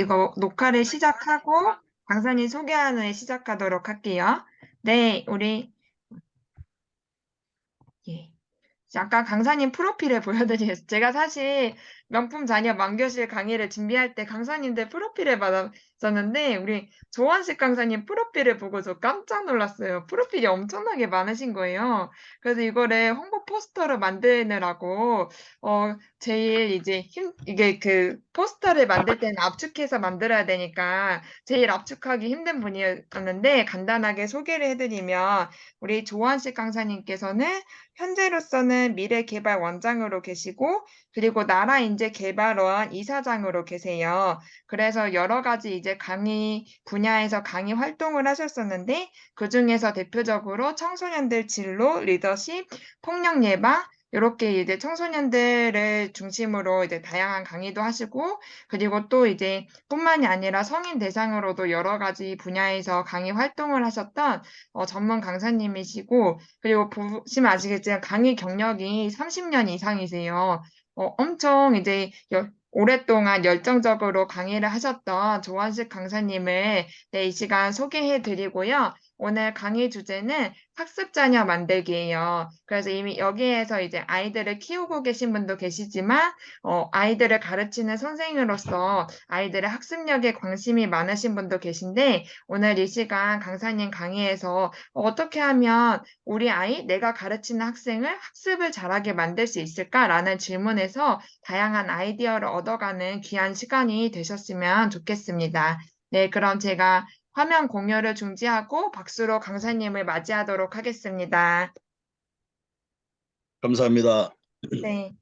이거 녹화를 시작하고 강사님 소개하는 후에 시작하도록 할게요. 네, 우리 예. 아까 강사님 프로필을 보여드렸어요. 제가 사실 명품 자녀 만교실 강의를 준비할 때 강사님들 프로필을 받았었는데 우리 조원식 강사님 프로필을 보고 저 깜짝 놀랐어요. 프로필이 엄청나게 많으신 거예요. 그래서 이거를 홍보 포스터로 만드느라고 제일 이제 이게 그 포스터를 만들 때는 압축해서 만들어야 되니까 제일 압축하기 힘든 분이었는데 간단하게 소개를 해드리면 우리 조원식 강사님께서는 현재로서는 미래개발원장으로 계시고 그리고 나라인재개발원 이사장으로 계세요. 그래서 여러 가지 이제 강의 분야에서 강의 활동을 하셨었는데 그중에서 대표적으로 청소년들 진로, 리더십, 폭력 예방 이렇게 이제 청소년들을 중심으로 이제 다양한 강의도 하시고 그리고 또 이제 뿐만이 아니라 성인 대상으로도 여러 가지 분야에서 강의 활동을 하셨던 전문 강사님이시고 그리고 보시면 아시겠지만 강의 경력이 30년 이상이세요. 엄청 이제 오랫동안 열정적으로 강의를 하셨던 조원식 강사님을 네, 이 시간 소개해 드리고요. 오늘 강의 주제는 학습 자녀 만들기예요. 그래서 이미 여기에서 이제 아이들을 키우고 계신 분도 계시지만 아이들을 가르치는 선생으로서 아이들의 학습력에 관심이 많으신 분도 계신데 오늘 이 시간 강사님 강의에서 어떻게 하면 우리 아이, 내가 가르치는 학생을 학습을 잘하게 만들 수 있을까라는 질문에서 다양한 아이디어를 얻어가는 귀한 시간이 되셨으면 좋겠습니다. 네, 그럼 제가 화면 공유를 중지하고 박수로 강사님을 맞이하도록 하겠습니다. 감사합니다. 네.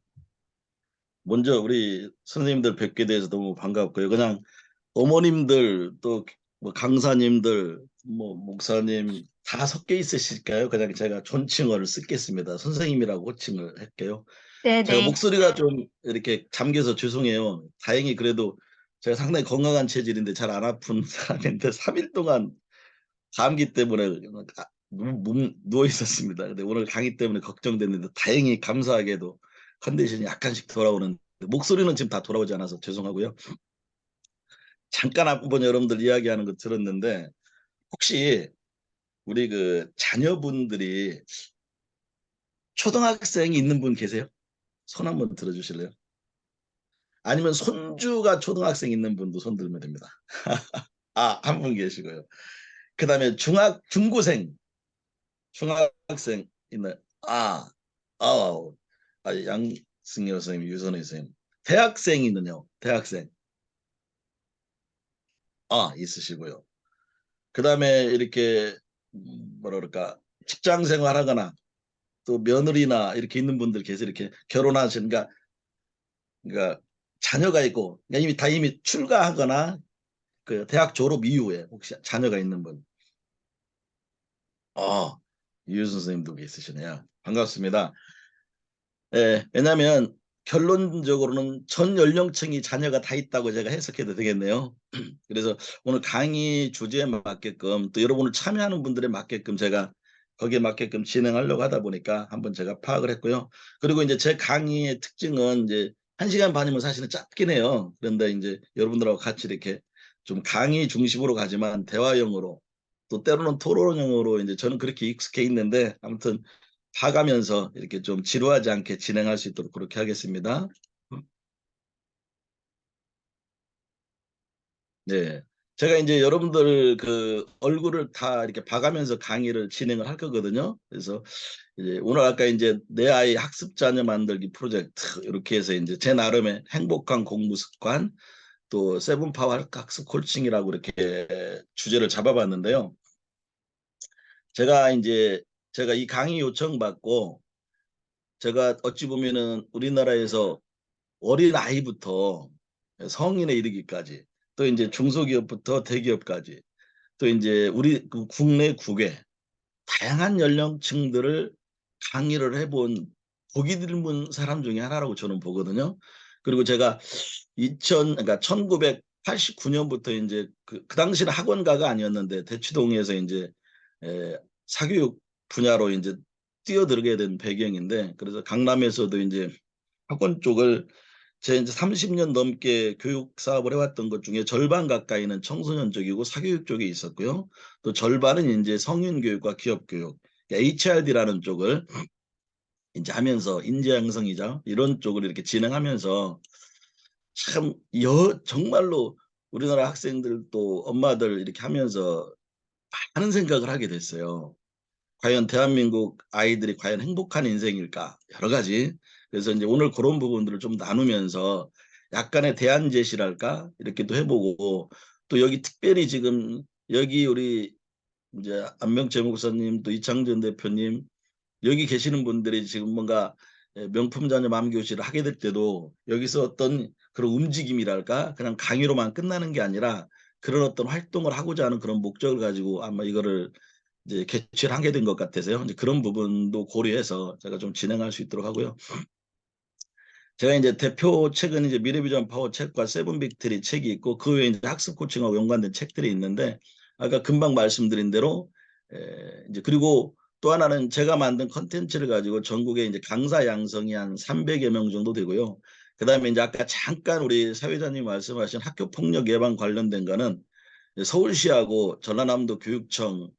먼저 우리 선생님들 뵙게 돼서 너무 반갑고요. 그냥 어머님들 또 뭐 강사님들 뭐 목사님 다 섞여 있으실까요? 그냥 제가 존칭어를 쓰겠습니다. 선생님이라고 호칭을 할게요. 제가 네네. 목소리가 좀 이렇게 잠겨서 죄송해요. 다행히 그래도 제가 상당히 건강한 체질인데 잘 안 아픈 사람인데 3일 동안 감기 때문에 누워 있었습니다. 근데 오늘 강의 때문에 걱정됐는데 다행히 감사하게도 컨디션이 약간씩 돌아오는데 목소리는 지금 다 돌아오지 않아서 죄송하고요. 잠깐 한번 여러분들 이야기하는 거 들었는데 혹시 우리 그 자녀분들이 초등학생이 있는 분 계세요? 손 한번 들어주실래요? 아니면 손주가 초등학생 있는 분도 손 들면 됩니다. 아, 한 분 계시고요. 그 다음에 중학생 있나요? 아, 양승열 선생님, 유선희 선생님. 대학생이는요? 대학생. 있으시고요. 그 다음에 이렇게 뭐라 그럴까 직장 생활하거나 또 며느리나 이렇게 있는 분들 계세요. 이렇게 결혼하신 그러니까 자녀가 있고 그러니까 이미 출가하거나 그 대학 졸업 이후에 혹시 자녀가 있는 분. 아, 유 선생님도 계시네요. 반갑습니다. 예, 왜냐하면 결론적으로는 전 연령층이 자녀가 다 있다고 제가 해석해도 되겠네요. 그래서 오늘 강의 주제에 맞게끔 또 여러분을 참여하는 분들에 맞게끔 제가 거기에 맞게끔 진행하려고 하다 보니까 한번 제가 파악을 했고요. 그리고 이제 제 강의의 특징은 이제 1시간 반이면 사실은 짧긴 해요. 그런데 이제 여러분들하고 같이 이렇게 좀 강의 중심으로 가지만 대화형으로 또 때로는 토론형으로 이제 저는 그렇게 익숙해 있는데 아무튼 봐가면서 이렇게 좀 지루하지 않게 진행할 수 있도록 그렇게 하겠습니다. 네. 제가 이제 여러분들 그 얼굴을 다 이렇게 봐가면서 강의를 진행을 할 거거든요. 그래서 이제 오늘 아까 이제 내 아이 학습 자녀 만들기 프로젝트 이렇게 해서 이제 제 나름의 행복한 공부 습관 또 세븐파워 학습 콜칭이라고 이렇게 주제를 잡아봤는데요. 제가 이제 제가 이 강의 요청 받고 제가 어찌 보면은 우리나라에서 어린 아이부터 성인에 이르기까지 또 이제 중소기업부터 대기업까지 또 이제 우리 그 국내 국외 다양한 연령층들을 강의를 해본 보기 드문 사람 중에 하나라고 저는 보거든요. 그리고 제가 그러니까 1989년부터 이제 그 당시는 학원가가 아니었는데 대치동에서 이제 사교육 분야로 이제 뛰어들게 된 배경인데 그래서 강남에서도 이제 학원 쪽을 제 이제 30년 넘게 교육 사업을 해왔던 것 중에 절반 가까이는 청소년 쪽이고 사교육 쪽에 있었고요. 또 절반은 이제 성인 교육과 기업 교육, HRD라는 쪽을 이제 하면서 인재 양성이자 이런 쪽을 이렇게 진행하면서 참 정말로 우리나라 학생들 또 엄마들 이렇게 하면서 많은 생각을 하게 됐어요. 과연 대한민국 아이들이 과연 행복한 인생일까? 여러 가지. 그래서 이제 오늘 그런 부분들을 좀 나누면서 약간의 대안 제시랄까? 이렇게 또 해보고 또 여기 특별히 지금 여기 우리 이제 안명재 목사님 또 이창준 대표님 여기 계시는 분들이 지금 뭔가 명품 자녀 맘교실을 하게 될 때도 여기서 어떤 그런 움직임이랄까 그냥 강의로만 끝나는 게 아니라 그런 어떤 활동을 하고자 하는 그런 목적을 가지고 아마 이거를 이제 개최를 하게 된 것 같아서요. 이제 그런 부분도 고려해서 제가 좀 진행할 수 있도록 하고요. 제가 이제 대표 책은 이제 미래비전 파워 책과 세븐 빅트리 책이 있고 그 외에 이제 학습 코칭하고 연관된 책들이 있는데 아까 금방 말씀드린 대로 이제 그리고 또 하나는 제가 만든 컨텐츠를 가지고 전국에 이제 강사 양성이 한 300여 명 정도 되고요. 그다음에 이제 아까 잠깐 우리 사회자님 말씀하신 학교 폭력 예방 관련된 거는 서울시하고 전라남도 교육청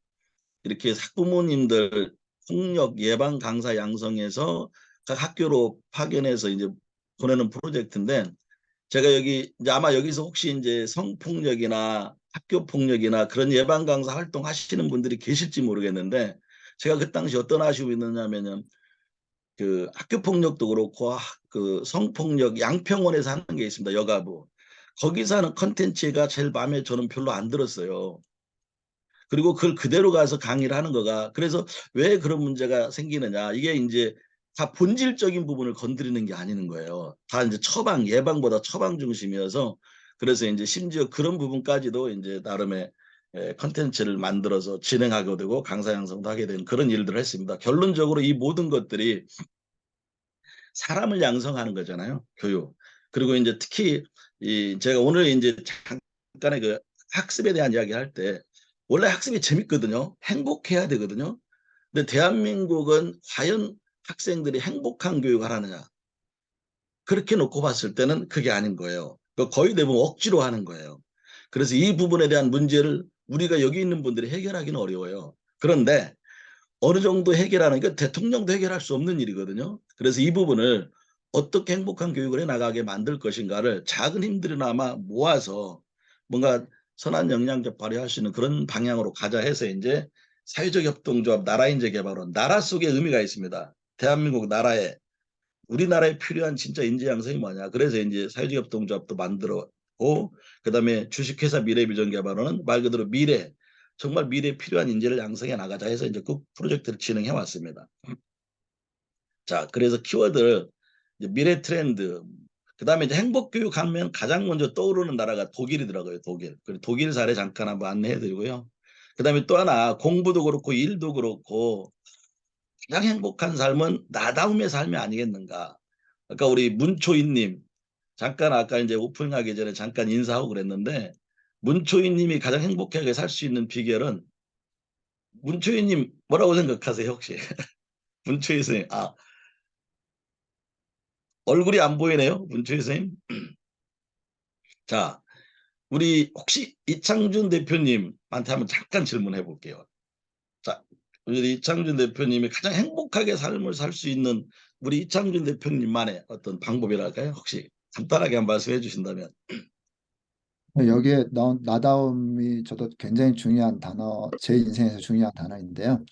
이렇게 학부모님들 폭력 예방 강사 양성해서 각 학교로 파견해서 이제 보내는 프로젝트인데 제가 여기 이제 아마 여기서 혹시 이제 성폭력이나 학교 폭력이나 그런 예방 강사 활동 하시는 분들이 계실지 모르겠는데 제가 그 당시 어떤 아쉬움이 있느냐면은 그 학교 폭력도 그렇고 그 성폭력 양평원에서 하는 게 있습니다. 여가부. 거기서 하는 컨텐츠가 제일 마음에 저는 별로 안 들었어요. 그리고 그걸 그대로 가서 강의를 하는 거가 그래서 왜 그런 문제가 생기느냐 이게 이제 다 본질적인 부분을 건드리는 게 아니는 거예요. 다 이제 처방 예방보다 처방 중심이어서 그래서 이제 심지어 그런 부분까지도 이제 나름의 컨텐츠를 만들어서 진행하게 되고 강사 양성도 하게 된 그런 일들을 했습니다. 결론적으로 이 모든 것들이 사람을 양성하는 거잖아요. 교육. 그리고 이제 특히 이 제가 오늘 이제 잠깐의 그 학습에 대한 이야기 할 때 원래 학습이 재밌거든요. 행복해야 되거든요. 근데 대한민국은 과연 학생들이 행복한 교육을 하느냐? 그렇게 놓고 봤을 때는 그게 아닌 거예요. 거의 대부분 억지로 하는 거예요. 그래서 이 부분에 대한 문제를 우리가 여기 있는 분들이 해결하기는 어려워요. 그런데 어느 정도 해결하는 게 대통령도 해결할 수 없는 일이거든요. 그래서 이 부분을 어떻게 행복한 교육을 해나가게 만들 것인가를 작은 힘들이나마 모아서 뭔가 선한 영향력 발휘할 수 있는 그런 방향으로 가자 해서 이제 사회적 협동조합 나라인재 개발원 나라 속에 의미가 있습니다. 대한민국 나라에 우리나라에 필요한 진짜 인재 양성이 뭐냐. 그래서 이제 사회적 협동조합도 만들었고 그다음에 주식회사 미래비전개발원은 말 그대로 미래 정말 미래에 필요한 인재를 양성해 나가자 해서 이제 그 프로젝트를 진행해 왔습니다. 자, 그래서 키워드를 미래 트렌드, 그다음에 이제 행복 교육 하면 가장 먼저 떠오르는 나라가 독일이더라고요. 독일. 그리고 독일 사례 잠깐 한번 안내해 드리고요. 그다음에 또 하나 공부도 그렇고 일도 그렇고 가장 행복한 삶은 나다움의 삶이 아니겠는가. 아까 우리 문초희님 잠깐 아까 이제 오프닝하기 전에 잠깐 인사하고 그랬는데 문초희님이 가장 행복하게 살 수 있는 비결은 문초희님 뭐라고 생각하세요 혹시? 문초희 선생님. 아 얼굴이 안 보이네요. 문초희 선생님. 자 우리 혹시 이창준 대표님한테 한번 잠깐 질문해 볼게요. 자 우리 이창준 대표님이 가장 행복하게 삶을 살 수 있는 우리 이창준 대표님만의 어떤 방법이랄까요? 혹시 간단하게 한번 말씀해 주신다면. 여기에 나온 나다움이 저도 굉장히 중요한 단어, 제 인생에서 중요한 단어인데요.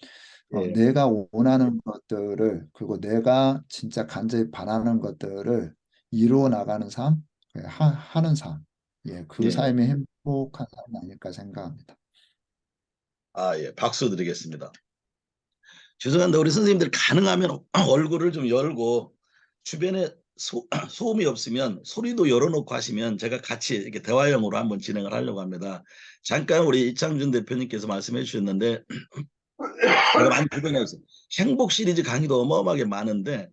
예. 내가 원하는 것들을, 그리고 내가 진짜 간절히 바라는 것들을 이루어 나가는 삶, 하는 삶. 예, 그 예. 삶이 행복한 삶이 아닐까 생각합니다. 아, 예. 박수 드리겠습니다. 죄송한데 우리 선생님들 가능하면 얼굴을 좀 열고 주변에 소음이 없으면 소리도 열어놓고 하시면 제가 같이 이렇게 대화형으로 한번 진행을 하려고 합니다. 잠깐 우리 이창준 대표님께서 말씀해 주셨는데 제가 많이 구경했어요. 행복 시리즈 강의도 어마어마하게 많은데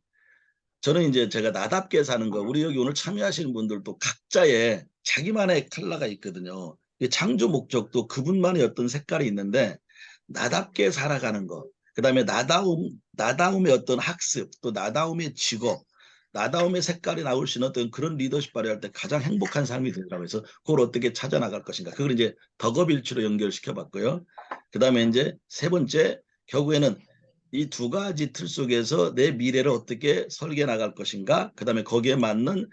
저는 이제 제가 나답게 사는 거 우리 여기 오늘 참여하시는 분들도 각자의 자기만의 컬러가 있거든요. 창조 목적도 그분만의 어떤 색깔이 있는데 나답게 살아가는 거. 그다음에 나다움의 어떤 학습, 또 나다움의 직업, 나다움의 색깔이 나올 수 있는 어떤 그런 리더십 발휘할 때 가장 행복한 삶이 되더라고요. 그래서 그걸 어떻게 찾아나갈 것인가. 그걸 이제 덕업일치로 연결시켜 봤고요. 그 다음에 이제 세 번째, 결국에는 이 두 가지 틀 속에서 내 미래를 어떻게 설계 나갈 것인가. 그 다음에 거기에 맞는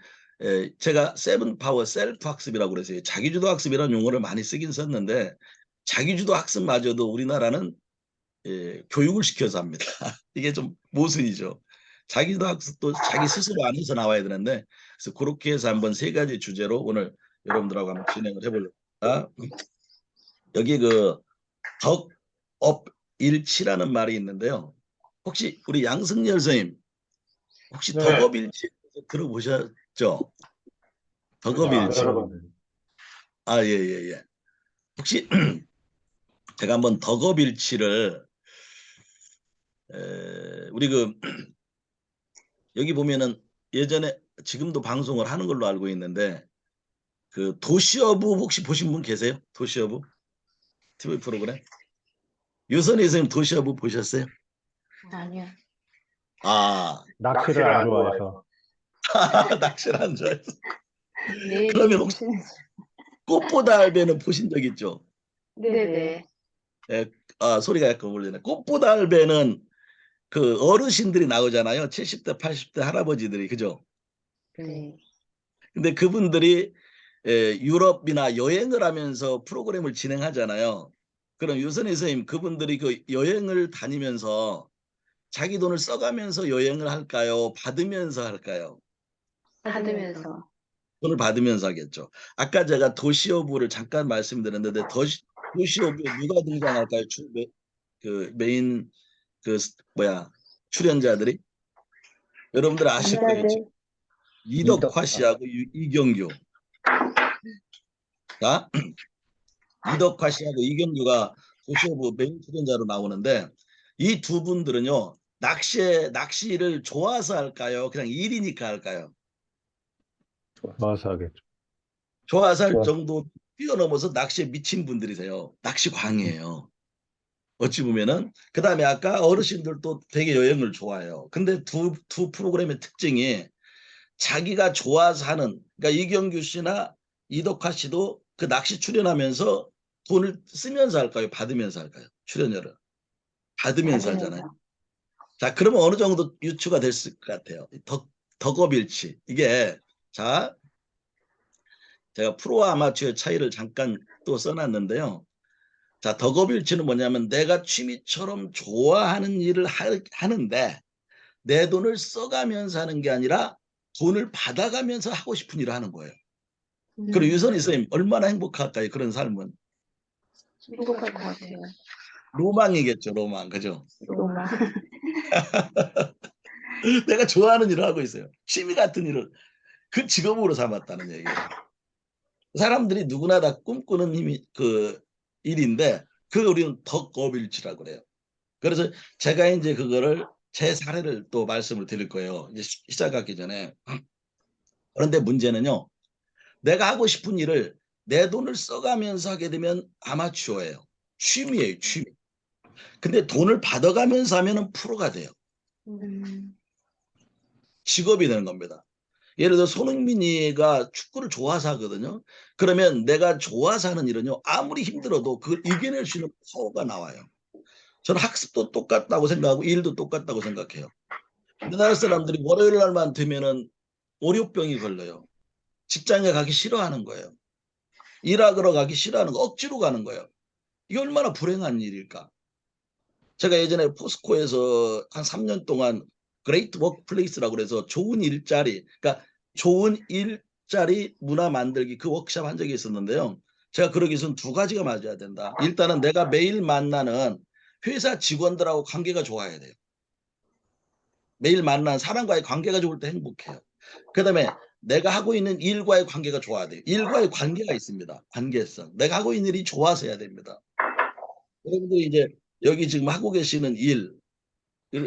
제가 세븐 파워 셀프 학습이라고 그래서 자기주도 학습이라는 용어를 많이 쓰긴 썼는데 자기주도 학습마저도 우리나라는 교육을 시켜서 합니다. 이게 좀 모순이죠. 자기도 학습도 자기 스스로 안에서 나와야 되는데 그래서 그렇게 해서 한번 세 가지 주제로 오늘 여러분들하고 한번 진행을 해보려고 합니다. 여기 그 덕업일치라는 말이 있는데요. 혹시 우리 양승열 선생님 혹시 네. 덕업일치 들어보셨죠? 덕업일치. 들어봤는데. 아, 예, 예, 예. 혹시 제가 한번 덕업일치를 우리 그 여기 보면은 예전에 지금도 방송을 하는 걸로 알고 있는데 그 도시어부 혹시 보신 분 계세요? 도시어부 TV 프로그램? 유선희 선생님 도시어부 보셨어요? 아니요. 아, 낚시를 안 좋아해서. 낚시를 안 좋아해서. 내일이 그러면 혹시 무슨? 꽃보다 알배는 보신 적 있죠? 네네. 소리가 약간 울리네. 꽃보다 알배는 그 어르신들이 나오잖아요. 70대, 80대 할아버지들이, 그죠? 네. 근데 그분들이 유럽이나 여행을 하면서 프로그램을 진행하잖아요. 그럼 유선희 선생님, 그분들이 그 여행을 다니면서 자기 돈을 써가면서 여행을 할까요? 받으면서 할까요? 받으면서. 돈을 받으면서 하겠죠. 아까 제가 도시어부를 잠깐 말씀드렸는데 도시어부에 누가 등장할까요? 그 메인 뭐야 출연자들이 여러분들 아실 거예요. 지금 이덕화 씨하고 이경규. 자, 이덕화 씨하고 이경규가 도시어부 메인 출연자로 나오는데 이 두 분들은요 낚시를 좋아서 할까요? 그냥 일이니까 할까요? 좋아서 하겠죠. 좋아서 할 정도 뛰어넘어서 낚시에 미친 분들이세요. 낚시광이에요. 어찌 보면은 그 다음에 아까 어르신들도 되게 여행을 좋아해요. 근데 두 프로그램의 특징이 자기가 좋아서 하는 그러니까 이경규 씨나 이덕화 씨도 그 낚시 출연하면서 돈을 쓰면서 할까요? 받으면서 할까요? 출연료를 받으면서 하잖아요. 자, 그러면 어느 정도 유추가 됐을 것 같아요. 덕업일치 이게 자 제가 프로와 아마추어의 차이를 잠깐 또 써놨는데요. 자, 덕업일치는 뭐냐면 내가 취미처럼 좋아하는 일을 하는데 내 돈을 써가면서 하는 게 아니라 돈을 받아가면서 하고 싶은 일을 하는 거예요. 그리고 유선희 선생님 얼마나 행복할까요? 그런 삶은. 행복할 것 같아요. 로망이겠죠. 로망. 그죠? 로마. 내가 좋아하는 일을 하고 있어요. 취미 같은 일을 그 직업으로 삼았다는 얘기예요. 사람들이 누구나 다 꿈꾸는 힘이 그 일인데 그걸 우리는 덕업일치라고 그래요. 그래서 제가 이제 그거를 제 사례를 또 말씀을 드릴 거예요. 이제 시작하기 전에. 그런데 문제는요. 내가 하고 싶은 일을 내 돈을 써가면서 하게 되면 아마추어예요. 취미예요, 취미. 근데 돈을 받아가면서 하면은 프로가 돼요. 직업이 되는 겁니다. 예를 들어 손흥민이가 축구를 좋아서 하거든요. 그러면 내가 좋아서 하는 일은요. 아무리 힘들어도 그걸 이겨낼 수 있는 파워가 나와요. 저는 학습도 똑같다고 생각하고 일도 똑같다고 생각해요. 우리나라 사람들이 월요일 날만 되면은 월요병이 걸려요. 직장에 가기 싫어하는 거예요. 일하러 가기 싫어하는 거 억지로 가는 거예요. 이게 얼마나 불행한 일일까. 제가 예전에 포스코에서 한 3년 동안 그레이트 워크플레이스라고 그래서 좋은 일자리, 그러니까 좋은 일자리 문화 만들기 그 워크숍 한 적이 있었는데요. 제가 그러기 위해서는 두 가지가 맞아야 된다. 일단은 내가 매일 만나는 회사 직원들하고 관계가 좋아야 돼요. 매일 만나는 사람과의 관계가 좋을 때 행복해요. 그다음에 내가 하고 있는 일과의 관계가 좋아야 돼요. 일과의 관계가 있습니다. 관계성. 내가 하고 있는 일이 좋아서 해야 됩니다. 여러분들이 이제 여기 지금 하고 계시는 일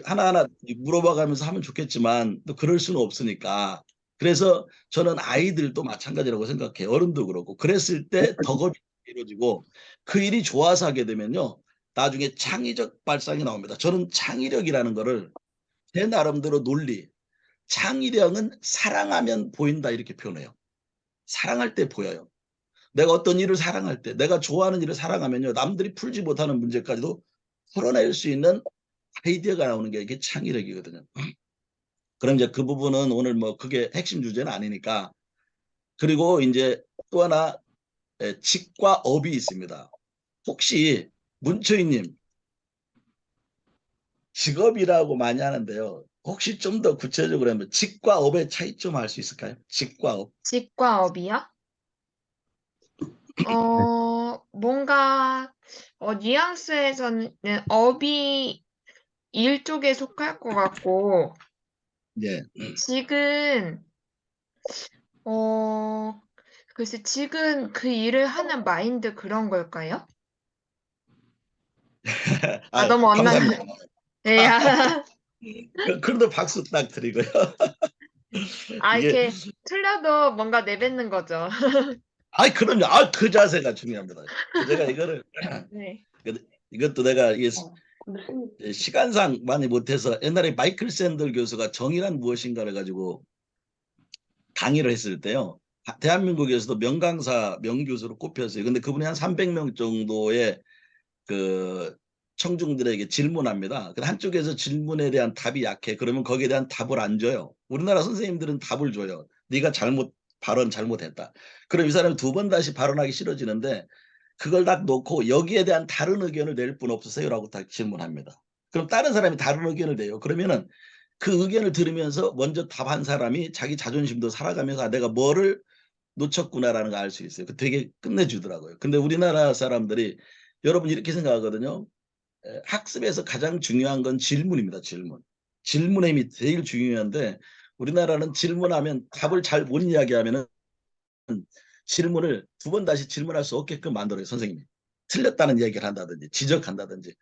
하나하나 물어봐가면서 하면 좋겠지만 또 그럴 수는 없으니까 그래서 저는 아이들도 마찬가지라고 생각해요. 어른도 그렇고 그랬을 때 덕업이 이루어지고 그 일이 좋아서 하게 되면요. 나중에 창의적 발상이 나옵니다. 저는 창의력이라는 거를 제 나름대로 논리 창의력은 사랑하면 보인다 이렇게 표현해요. 사랑할 때 보여요. 내가 어떤 일을 사랑할 때, 내가 좋아하는 일을 사랑하면요, 남들이 풀지 못하는 문제까지도 풀어낼 수 있는 아이디어가 나오는 게 이게 창의력이거든요. 그럼 이제 그 부분은 오늘 뭐 그게 핵심 주제는 아니니까. 그리고 이제 또 하나 직과 업이 있습니다. 혹시 문초희님 직업이라고 많이 하는데요. 혹시 좀 더 구체적으로 하면 직과 업의 차이점 알 수 있을까요? 직과 업. 직과 업이요? 뭔가 뉘앙스에서는 업이 일 쪽에 속할 것 같고 예. 직은 글쎄 직은 그 일을 하는 마인드 그런 걸까요? 아, 너무 감사합니다. 엇나가요. 네. 그래도 박수 딱 드리고요. 이게 이렇게 틀려도 뭔가 내뱉는 거죠. 그럼요. 그 자세가 중요합니다. 제가 이거를 네. 이것도 내가 이게 무슨 시간상 많이 못해서 옛날에 마이클 샌들 교수가 정의란 무엇인가를 가지고 강의를 했을 때요. 대한민국에서도 명강사 명교수로 꼽혔어요. 근데 그분이 한 300명 정도의 그 청중들에게 질문합니다. 근데 한쪽에서 질문에 대한 답이 약해. 그러면 거기에 대한 답을 안 줘요. 우리나라 선생님들은 답을 줘요. 네가 발언 잘못했다. 그럼 이 사람이 두 번 다시 발언하기 싫어지는데 그걸 딱 놓고 여기에 대한 다른 의견을 낼 분 없으세요라고 딱 질문합니다. 그럼 다른 사람이 다른 의견을 내요. 그러면은 그 의견을 들으면서 먼저 답한 사람이 자기 자존심도 살아가면서 내가 뭐를 놓쳤구나라는 걸 알 수 있어요. 그 되게 끝내주더라고요. 근데 우리나라 사람들이 여러분 이렇게 생각하거든요. 학습에서 가장 중요한 건 질문입니다. 질문. 질문의 힘이 제일 중요한데 우리나라는 질문하면 답을 잘 못 이야기하면은 질문을 두 번 다시 질문할 수 없게끔 만들어요. 선생님이. 틀렸다는 얘기를 한다든지 지적한다든지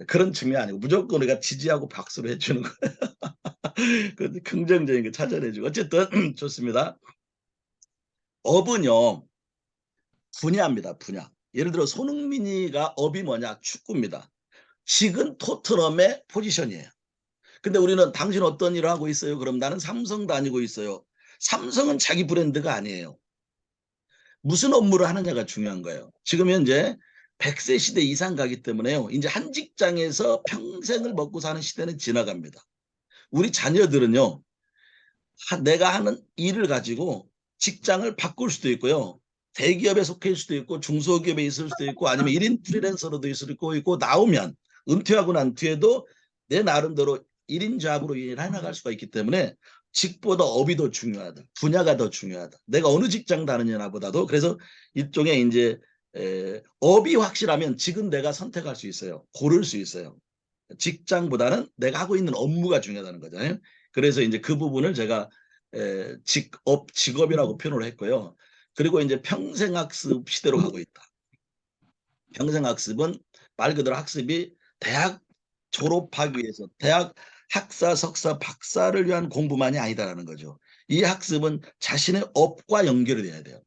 그런 측면이 아니고 무조건 우리가 지지하고 박수를 해주는 거예요. 긍정적인 거 찾아내주고 어쨌든 좋습니다. 업은요. 분야입니다. 분야. 예를 들어 손흥민이가 업이 뭐냐? 축구입니다. 직은 토트넘의 포지션이에요. 근데 우리는 당신 어떤 일을 하고 있어요? 그럼 나는 삼성 다니고 있어요. 삼성은 자기 브랜드가 아니에요. 무슨 업무를 하느냐가 중요한 거예요. 지금 현재 100세 시대 이상 가기 때문에요. 이제 한 직장에서 평생을 먹고 사는 시대는 지나갑니다. 우리 자녀들은요. 내가 하는 일을 가지고 직장을 바꿀 수도 있고요. 대기업에 속해 있을 수도 있고 중소기업에 있을 수도 있고 아니면 1인 프리랜서로도 있을 수도 있고 나오면 은퇴하고 난 뒤에도 내 나름대로 1인 잡으로 일해 나갈 수가 있기 때문에 직보다 업이 더 중요하다. 분야가 더 중요하다. 내가 어느 직장 다니냐보다도 그래서 일종의 이제 업이 확실하면 직은 내가 선택할 수 있어요. 고를 수 있어요. 직장보다는 내가 하고 있는 업무가 중요하다는 거잖아요. 그래서 이제 그 부분을 제가 직업이라고 표현을 했고요. 그리고 이제 평생학습 시대로 가고 있다. 평생학습은 말 그대로 학습이 대학 졸업하기 위해서 대학 학사, 석사, 박사를 위한 공부만이 아니다라는 거죠. 이 학습은 자신의 업과 연결이 돼야 돼요.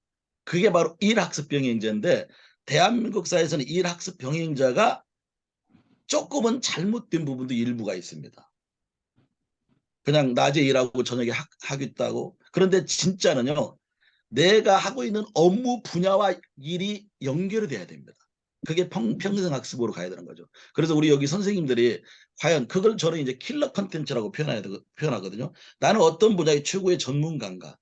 그게 바로 일학습 병행자인데 대한민국 사회에서는 일학습 병행자가 조금은 잘못된 부분도 일부가 있습니다. 그냥 낮에 일하고 저녁에 하겠다고. 그런데 진짜는요. 내가 하고 있는 업무 분야와 일이 연결이 돼야 됩니다. 그게 평생 학습으로 가야 되는 거죠. 그래서 우리 여기 선생님들이 과연 그걸 저는 이제 킬러 컨텐츠라고 표현하거든요. 나는 어떤 분야의 최고의 전문가인가,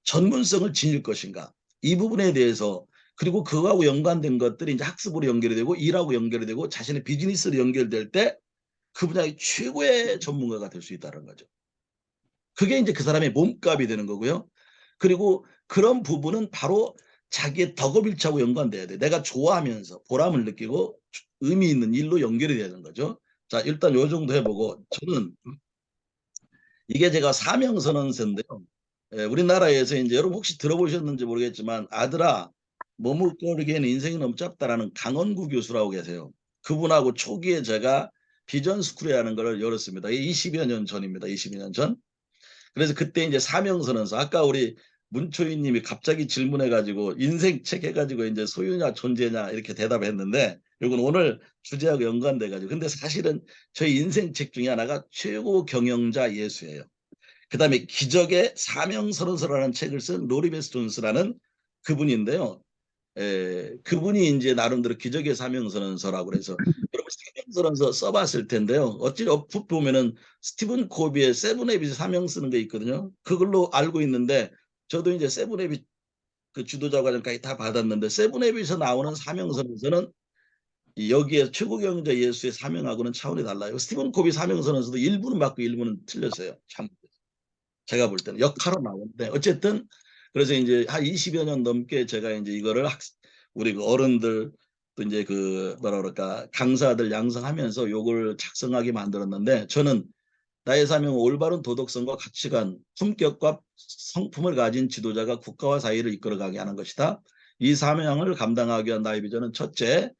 전문성을 지닐 것인가, 이 부분에 대해서 그리고 그거하고 연관된 것들이 이제 학습으로 연결이 되고 일하고 연결이 되고 자신의 비즈니스로 연결될 때 그 분야의 최고의 전문가가 될 수 있다는 거죠. 그게 이제 그 사람의 몸값이 되는 거고요. 그리고 그런 부분은 바로 자기의 덕업일치하고 연관돼야 돼. 내가 좋아하면서 보람을 느끼고 의미 있는 일로 연결이 되는 거죠. 자, 일단 요 정도 해보고 저는 이게 제가 사명선언서인데요. 우리나라에서 이제 여러분 혹시 들어보셨는지 모르겠지만 아들아 머뭇거리기에는 인생이 너무 짧다라는 강원구 교수라고 계세요. 그분하고 초기에 제가 비전 스쿨이라는 걸 열었습니다. 20여 년 전입니다. 20여 년 전. 그래서 그때 이제 사명선언서 아까 우리 문초희 님이 갑자기 질문해가지고 인생책 해가지고 이제 소유냐 존재냐 이렇게 대답했는데 이건 오늘 주제하고 연관돼가지고 근데 사실은 저희 인생책 중에 하나가 최고 경영자 예수예요. 그다음에 기적의 사명선언서라는 책을 쓴 로리베스 존스라는 그분인데요. 그분이 이제 나름대로 기적의 사명선언서라고 그래서 여러분 사명선언서 써봤을 텐데요. 어찌 보면은 스티븐 코비의 세븐헤빗 사명 쓰는 게 있거든요. 그걸로 알고 있는데 저도 이제 세븐헤빗 그 주도자 과정까지 다 받았는데 세븐헤빗에서 나오는 사명선언서는 여기에 최고 경자 예수의 사명하고는 차원이 달라요. 스티븐 코비 사명선언서도 일부는 맞고 일부는 틀렸어요. 참 제가 볼 때는 역할로 나오는데 어쨌든 그래서 이제 한 20여 년 넘게 제가 이제 이거를 우리 그 어른들 또 이제 그 뭐라 그럴까 강사들 양성하면서 요걸 작성하게 만들었는데 저는 나의 사명은 올바른 도덕성과 가치관, 품격과 성품을 가진 지도자가 국가와 사회를 이끌어가게 하는 것이다. 이 사명을 감당하기 위한 나의 비전은 첫째,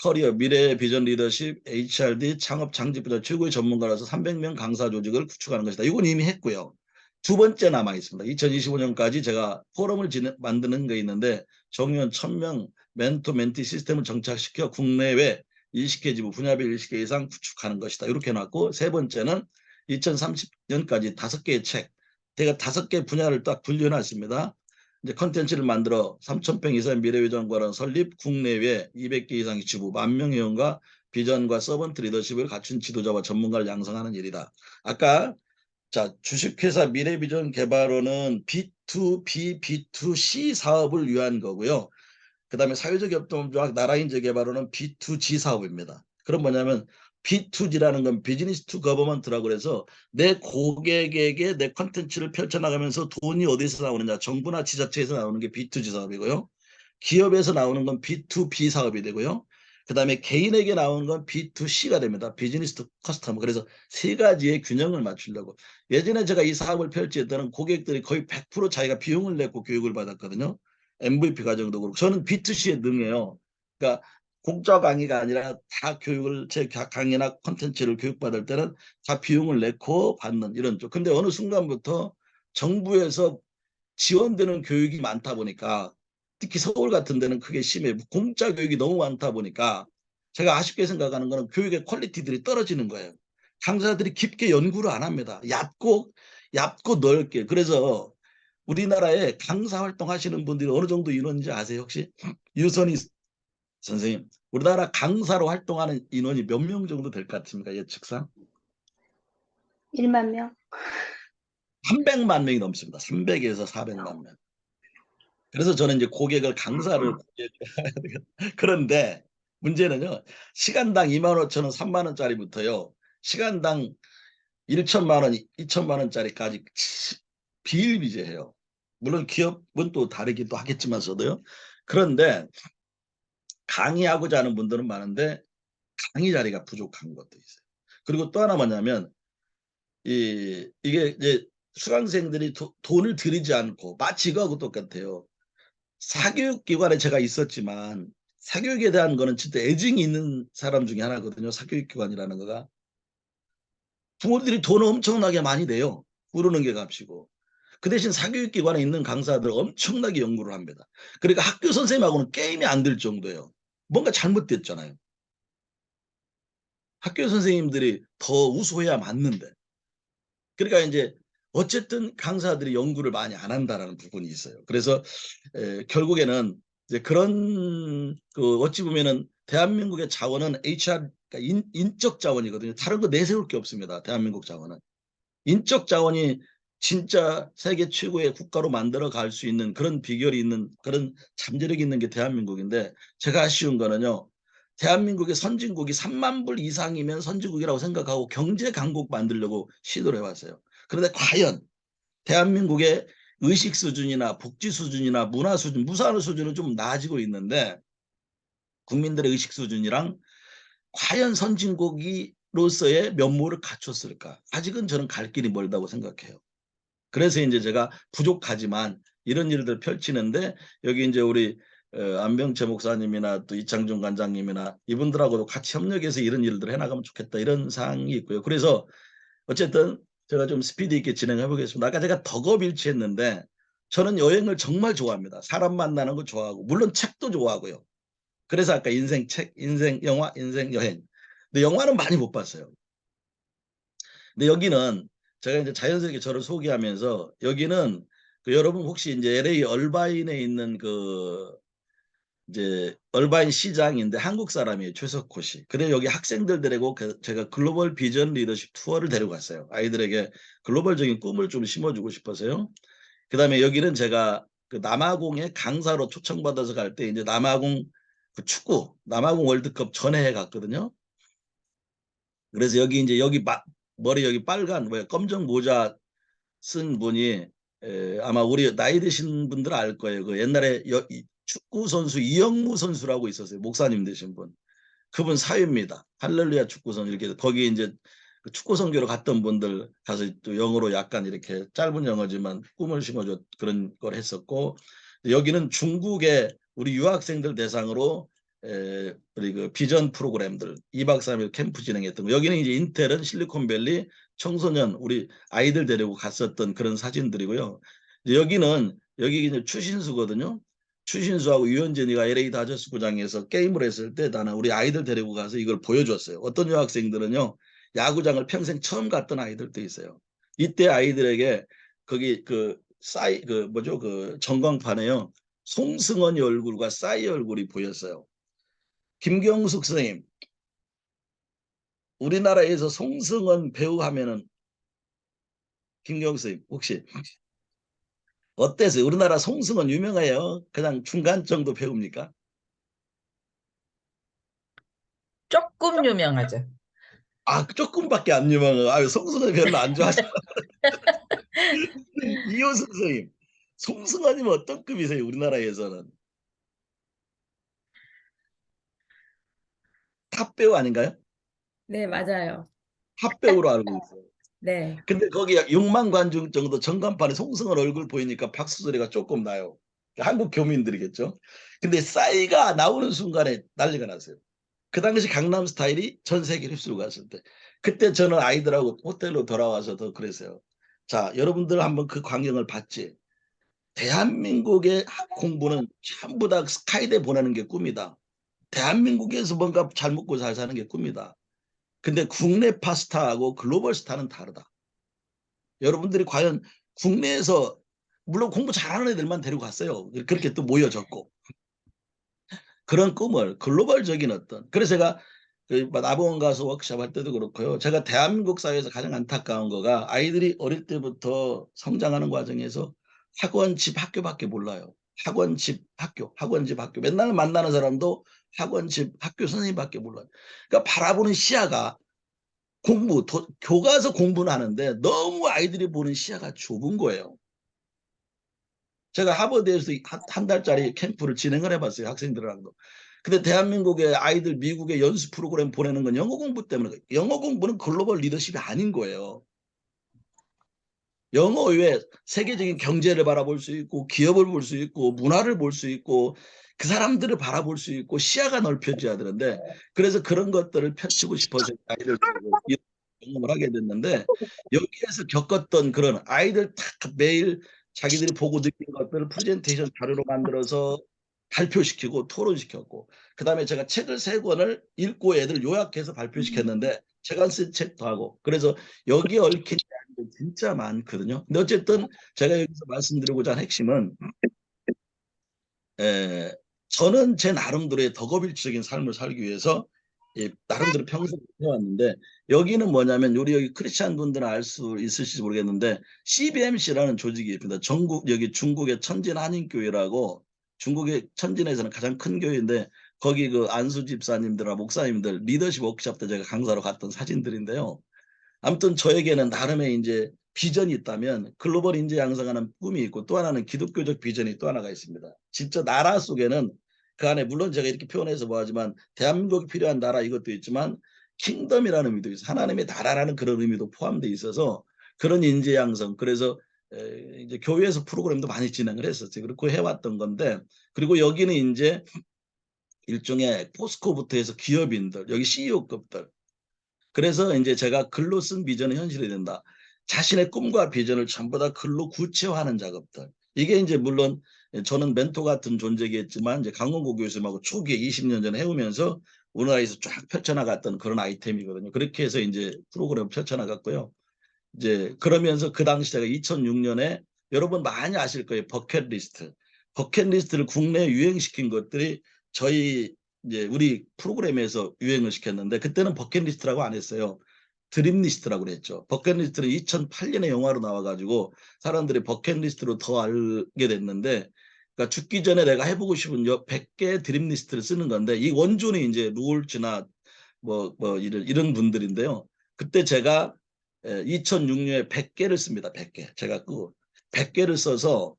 커리어, 미래 비전 리더십, HRD, 창업 창직부자 최고의 전문가로서 300명 강사 조직을 구축하는 것이다. 이건 이미 했고요. 두 번째 남아 있습니다. 2025년까지 제가 포럼을 만드는 게 있는데 정년 1000명 멘토 멘티 시스템을 정착시켜 국내외 20개 지부 분야별 20개 이상 구축하는 것이다. 이렇게 해놨고 세 번째는 2030년까지 5개의 책, 제가 5개 분야를 딱 분류해놨습니다. 이제 컨텐츠를 만들어 3,000평 이상의 미래비전관원 설립, 국내외 200개 이상의 지부, 10,000명 회원과 비전과 서번트 리더십을 갖춘 지도자와 전문가를 양성하는 일이다. 아까 자 주식회사 미래비전 개발원은 B2B, B2C 사업을 위한 거고요. 그 다음에 사회적 협동조합 나라인재 개발원은 B2G 사업입니다. 그럼 뭐냐면 B2G라는 건 비즈니스 투 거버먼트라고 해서 내 고객에게 내 컨텐츠를 펼쳐나가면서 돈이 어디서 나오느냐 정부나 지자체에서 나오는 게 B2G 사업이고요. 기업에서 나오는 건 B2B 사업이 되고요. 그 다음에 개인에게 나오는 건 B2C가 됩니다. 비즈니스 투 커스터머. 그래서 세 가지의 균형을 맞추려고. 예전에 제가 이 사업을 펼칠 때는 고객들이 거의 100% 자기가 비용을 내고 교육을 받았거든요. MVP 과정도 그렇고 저는 B2C에 능해요. 그러니까 공짜 강의가 아니라 다 교육을 제 강의나 콘텐츠를 교육받을 때는 다 비용을 내고 받는 이런 쪽. 근데 어느 순간부터 정부에서 지원되는 교육이 많다 보니까 특히 서울 같은 데는 그게 심해요. 공짜 교육이 너무 많다 보니까 제가 아쉽게 생각하는 거는 교육의 퀄리티들이 떨어지는 거예요. 강사들이 깊게 연구를 안 합니다. 얕고 넓게. 그래서 우리나라에 강사 활동하시는 분들이 어느 정도 인원인지 아세요 혹시? 유선희 선생님, 우리나라 강사로 활동하는 인원이 몇 명 정도 될 것 같습니까? 예측상? 1만 명? 300만 명이 넘습니다. 300에서 400만 명. 그래서 저는 이제 고객을 강사를 그런데 문제는요. 시간당 25,000원, 3만 원짜리부터요. 시간당 1천만 원, 2천만 원짜리까지 비일비재해요. 물론 기업은 또 다르기도 하겠지만서도요. 그런데 강의하고자 하는 분들은 많은데 강의 자리가 부족한 것도 있어요. 그리고 또 하나 뭐냐면 이게 이제 수강생들이 돈을 들이지 않고 마치 이거하고 똑같아요. 사교육기관에 제가 있었지만 사교육에 대한 거는 진짜 애증이 있는 사람 중에 하나거든요. 사교육기관이라는 거가. 부모들이 돈을 엄청나게 많이 내요. 부르는 게 값이고. 그 대신 사교육기관에 있는 강사들 엄청나게 연구를 합니다. 그러니까 학교 선생님하고는 게임이 안 될 정도예요. 뭔가 잘못됐잖아요. 학교 선생님들이 더 우수해야 맞는데. 그러니까 이제 어쨌든 강사들이 연구를 많이 안 한다라는 부분이 있어요. 그래서 결국에는 이제 그런 그 어찌 보면은 대한민국의 자원은 HR 그러니까 인적 자원이거든요. 다른 거 내세울 게 없습니다. 대한민국 자원은 인적 자원이 진짜 세계 최고의 국가로 만들어 갈 수 있는 그런 비결이 있는 그런 잠재력이 있는 게 대한민국인데 제가 아쉬운 거는요. 대한민국의 선진국이 3만 불 이상이면 선진국이라고 생각하고 경제 강국 만들려고 시도를 해왔어요. 그런데 과연 대한민국의 의식 수준이나 복지 수준이나 문화 수준, 무사 수준은 좀 나아지고 있는데 국민들의 의식 수준이랑 과연 선진국으로서의 면모를 갖췄을까? 아직은 저는 갈 길이 멀다고 생각해요. 그래서 이제 제가 부족하지만 이런 일들 펼치는데 여기 이제 우리 안병채 목사님이나 또 이창준 관장님이나 이분들하고도 같이 협력해서 이런 일들을 해나가면 좋겠다 이런 사항이 있고요. 그래서 어쨌든 제가 좀 스피드 있게 진행해 보겠습니다. 아까 제가 덕업일치했는데 저는 여행을 정말 좋아합니다. 사람 만나는 거 좋아하고 물론 책도 좋아하고요. 그래서 아까 인생 책, 인생 영화, 인생 여행. 근데 영화는 많이 못 봤어요. 근데 여기는 제가 이제 자연스럽게 저를 소개하면서 여기는 그 여러분 혹시 이제 LA 얼바인에 있는 그 이제 얼바인 시장인데 한국 사람이에요. 최석호 씨. 그래 여기 학생들 데리고 제가 글로벌 비전 리더십 투어를 데려갔어요. 아이들에게 글로벌적인 꿈을 좀 심어주고 싶어서요. 그다음에 여기는 제가 그 남아공에 강사로 초청받아서 갈 때 이제 남아공 그 축구 남아공 월드컵 전에 해 갔거든요. 그래서 여기 이제 머리 여기 빨간 뭐야 검정 모자 쓴 분이 아마 우리 나이 드신 분들 알 거예요. 그 옛날에 축구 선수 이영무 선수라고 있었어요. 목사님 되신 분. 그분 사위입니다. 할렐루야 축구 선수 이렇게 거기 이제 그 축구 선교로 갔던 분들 가서 또 영어로 약간 이렇게 짧은 영어지만 꿈을 심어줘 그런 걸 했었고 여기는 중국의 우리 유학생들 대상으로 우리 그 비전 프로그램들 2박 3일 캠프 진행했던 거. 여기는 이제 인텔은 실리콘밸리 청소년 우리 아이들 데리고 갔었던 그런 사진들이고요. 여기 이제 추신수거든요. 추신수하고 유현진이가 LA 다저스 구장에서 게임을 했을 때 나는 우리 아이들 데리고 가서 이걸 보여줬어요. 어떤 여학생들은요. 야구장을 평생 처음 갔던 아이들도 있어요. 이때 아이들에게 거기 그 뭐죠? 그 전광판에요. 송승헌이 얼굴과 싸이 얼굴이 보였어요. 김경숙 선생님, 우리나라에서 송승헌 배우 하면은 김경숙 선생님 혹시 어때서요? 우리나라 송승헌 유명해요. 그냥 중간 정도 배우입니까? 조금 유명하죠. 아, 조금밖에 안 유명해요. 아유, 송승헌 별로 안 좋아하시나? 이호승 선생님, 송승헌이면 어떤 급이세요? 우리나라에서는 탑 배우 아닌가요? 네, 맞아요. 탑 배우로 알고 있어요. 네. 근데 거기 6만 관중 정도 전광판에 송승헌 얼굴 보이니까 박수 소리가 조금 나요. 한국 교민들이겠죠. 근데 싸이가 나오는 순간에 난리가 났어요. 그 당시 강남 스타일이 전 세계를 휩쓸고 갔을 때. 그때 저는 아이들하고 호텔로 돌아와서 더 그랬어요. 자, 여러분들 한번 그 광경을 봤지. 대한민국의 공부는 전부 다 스카이대 보내는 게 꿈이다. 대한민국에서 뭔가 잘 먹고 잘 사는 게 꿈이다. 근데 국내 파스타하고 글로벌 스타는 다르다. 여러분들이 과연 국내에서 물론 공부 잘하는 애들만 데리고 갔어요. 그렇게 또 모여졌고 그런 꿈을 글로벌적인 어떤 그래서 제가 그 나봉원 가서 워크숍 할 때도 그렇고요. 제가 대한민국 사회에서 가장 안타까운 거가 아이들이 어릴 때부터 성장하는 과정에서 학원, 집, 학교밖에 몰라요. 학원, 집, 학교, 학원, 집, 학교. 맨날 만나는 사람도 학원, 집, 학교 선생님밖에 몰라요. 그러니까 바라보는 시야가 교과서 공부는 하는데 너무 아이들이 보는 시야가 좁은 거예요. 제가 하버드에서 한 달짜리 캠프를 진행을 해봤어요. 학생들하고도. 근데 대한민국의 아이들 미국의 연수 프로그램 보내는 건 영어 공부 때문에 영어 공부는 글로벌 리더십이 아닌 거예요. 영어 외에 세계적인 경제를 바라볼 수 있고 기업을 볼 수 있고 문화를 볼 수 있고 그 사람들을 바라볼 수 있고 시야가 넓혀져야 되는데 그래서 그런 것들을 펼치고 싶어서 아이들 경험을 하게 됐는데 여기에서 겪었던 그런 아이들 다 매일 자기들이 보고 느낀 것들을 프레젠테이션 자료로 만들어서 발표시키고 토론시켰고 그다음에 제가 책을 3권을 읽고 애들 요약해서 발표시켰는데 제가 쓴 책도 하고 그래서 여기에 얽힌 이야기가 진짜 많거든요. 근데 어쨌든 제가 여기서 말씀드리고자 하는 핵심은 저는 제 나름대로의 덕업일치적인 삶을 살기 위해서 나름대로 평소에 해왔는데 여기는 뭐냐면 우리 여기 크리스찬 분들은 알 수 있으실지 모르겠는데 CBMC라는 조직이 있습니다. 여기 중국의 천진 한인교회라고 중국의 천진에서는 가장 큰 교회인데 거기 그 안수 집사님들과 목사님들 리더십 워크숍 때 제가 강사로 갔던 사진들인데요. 아무튼 저에게는 나름의 이제 비전이 있다면 글로벌 인재 양성하는 꿈이 있고 또 하나는 기독교적 비전이 또 하나가 있습니다. 진짜 나라 속에는 그 안에 물론 제가 이렇게 표현해서 뭐하지만 대한민국이 필요한 나라 이것도 있지만 킹덤이라는 의미도 있어요. 하나님의 나라라는 그런 의미도 포함되어 있어서 그런 인재 양성 그래서 이제 교회에서 프로그램도 많이 진행을 했었어요. 그렇게 해왔던 건데 그리고 여기는 이제 일종의 포스코부터 해서 기업인들 여기 CEO급들 그래서 이제 제가 글로 쓴 비전은 현실이 된다. 자신의 꿈과 비전을 전부 다 글로 구체화하는 작업들. 이게 이제 물론 저는 멘토 같은 존재겠지만 이제 강원고 교수님하고 초기에 20년 전에 해오면서 우리나라에서 쫙 펼쳐나갔던 그런 아이템이거든요. 그렇게 해서 이제 프로그램을 펼쳐나갔고요. 이제 그러면서 그 당시 제가 2006년에 여러분 많이 아실 거예요. 버킷리스트. 버킷리스트를 국내에 유행시킨 것들이 저희 이제 우리 프로그램에서 유행을 시켰는데 그때는 버킷리스트라고 안 했어요. 드림리스트라고 그랬죠. 버킷리스트는 2008년에 영화로 나와가지고 사람들이 버킷리스트로 더 알게 됐는데, 그러니까 죽기 전에 내가 해보고 싶은 100개의 드림리스트를 쓰는 건데 이 원조는 이제 루올즈나 이런 분들인데요. 그때 제가 2006년에 100개를 씁니다. 100개. 제가 그 100개를 써서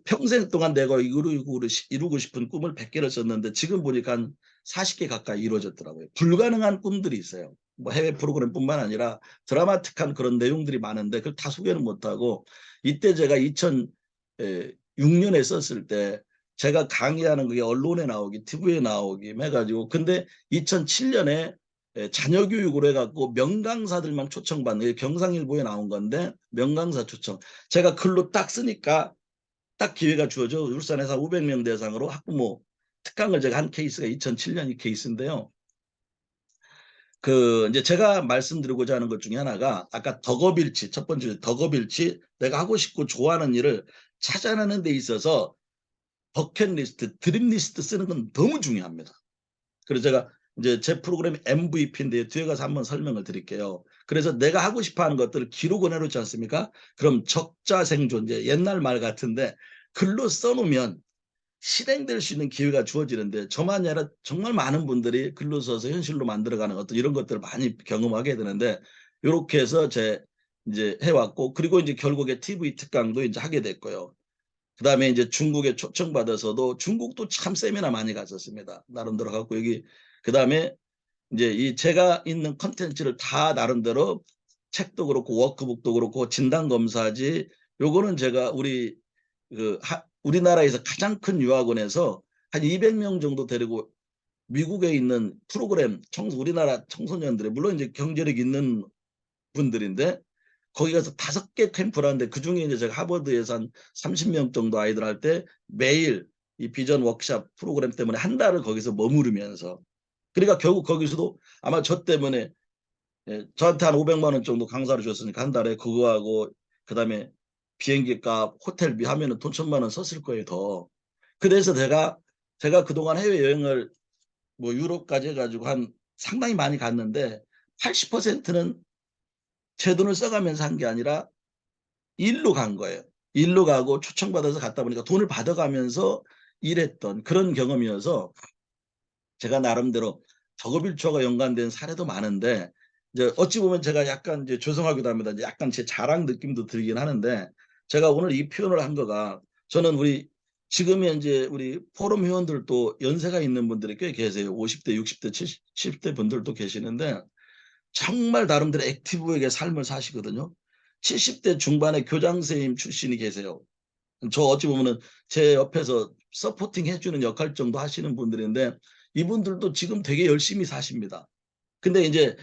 평생 동안 내가 이루고 싶은 꿈을 100개를 썼는데 지금 보니까 한 40개 가까이 이루어졌더라고요. 불가능한 꿈들이 있어요. 뭐 해외 프로그램뿐만 아니라 드라마틱한 그런 내용들이 많은데 그걸 다 소개는 못하고, 이때 제가 2006년에 썼을 때 제가 강의하는 그게 언론에 나오기, TV에 나오기 해가지고, 근데 2007년에 자녀 교육으로 해갖고 명강사들만 초청받는 게 경상일보에 나온 건데 명강사 초청. 제가 글로 딱 쓰니까 딱 기회가 주어져 울산에서 500명 대상으로 학부모 특강을 제가 한 케이스가 2007년 이 케이스인데요. 그 이제 제가 말씀드리고자 하는 것 중에 하나가 아까 덕업일치, 첫 번째 덕업일치, 내가 하고 싶고 좋아하는 일을 찾아내는 데 있어서 버킷리스트, 드림리스트 쓰는 건 너무 중요합니다. 그래서 제가 이제 제 프로그램이 MVP인데 뒤에 가서 한번 설명을 드릴게요. 그래서 내가 하고 싶어 하는 것들을 기록을 해놓지 않습니까? 그럼 적자생존, 이제 옛날 말 같은데 글로 써놓으면 실행될 수 있는 기회가 주어지는데, 저만이 아니라 정말 많은 분들이 글로 써서 현실로 만들어가는 어떤 이런 것들을 많이 경험하게 되는데, 이렇게 해서 이제 해왔고, 그리고 이제 결국에 TV 특강도 이제 하게 됐고요. 그 다음에 이제 중국에 초청받아서도 중국도 참 세미나 많이 갔었습니다. 나름대로 갖고 여기, 그 다음에 이제 이 제가 있는 컨텐츠를 다 나름대로 책도 그렇고 워크북도 그렇고 진단검사지, 요거는 제가 우리나라에서 가장 큰 유학원에서 한 200명 정도 데리고 미국에 있는 프로그램 우리나라 청소년들의, 물론 이제 경제력 있는 분들인데 거기 가서 5개 캠프를 하는데 그중에 이제 제가 하버드에서 한 30명 정도 아이들 할 때 매일 이 비전 워크샵 프로그램 때문에 한 달을 거기서 머무르면서, 그러니까 결국 거기서도 아마 저 때문에 저한테 한 500만 원 정도 강사를 줬으니까 한 달에 그거하고 그다음에 비행기 값, 호텔비 하면은 돈 1,000만 원 썼을 거예요, 더. 그래서 제가 그동안 해외여행을 뭐 유럽까지 해가지고 한 상당히 많이 갔는데 80%는 제 돈을 써가면서 한 게 아니라 일로 간 거예요. 일로 가고 초청받아서 갔다 보니까 돈을 받아가면서 일했던 그런 경험이어서 제가 나름대로 덕업일초가 연관된 사례도 많은데, 이제 어찌 보면 제가 약간 이제 죄송하기도 합니다. 이제 약간 제 자랑 느낌도 들긴 하는데, 제가 오늘 이 표현을 한 거가, 저는 지금 현재 우리 포럼 회원들도 연세가 있는 분들이 꽤 계세요. 50대, 60대, 70대 분들도 계시는데 정말 나름대로 액티브하게 삶을 사시거든요. 70대 중반의 교장 선생님 출신이 계세요. 저 어찌 보면은 제 옆에서 서포팅 해주는 역할 정도 하시는 분들인데 이분들도 지금 되게 열심히 사십니다. 근데 이제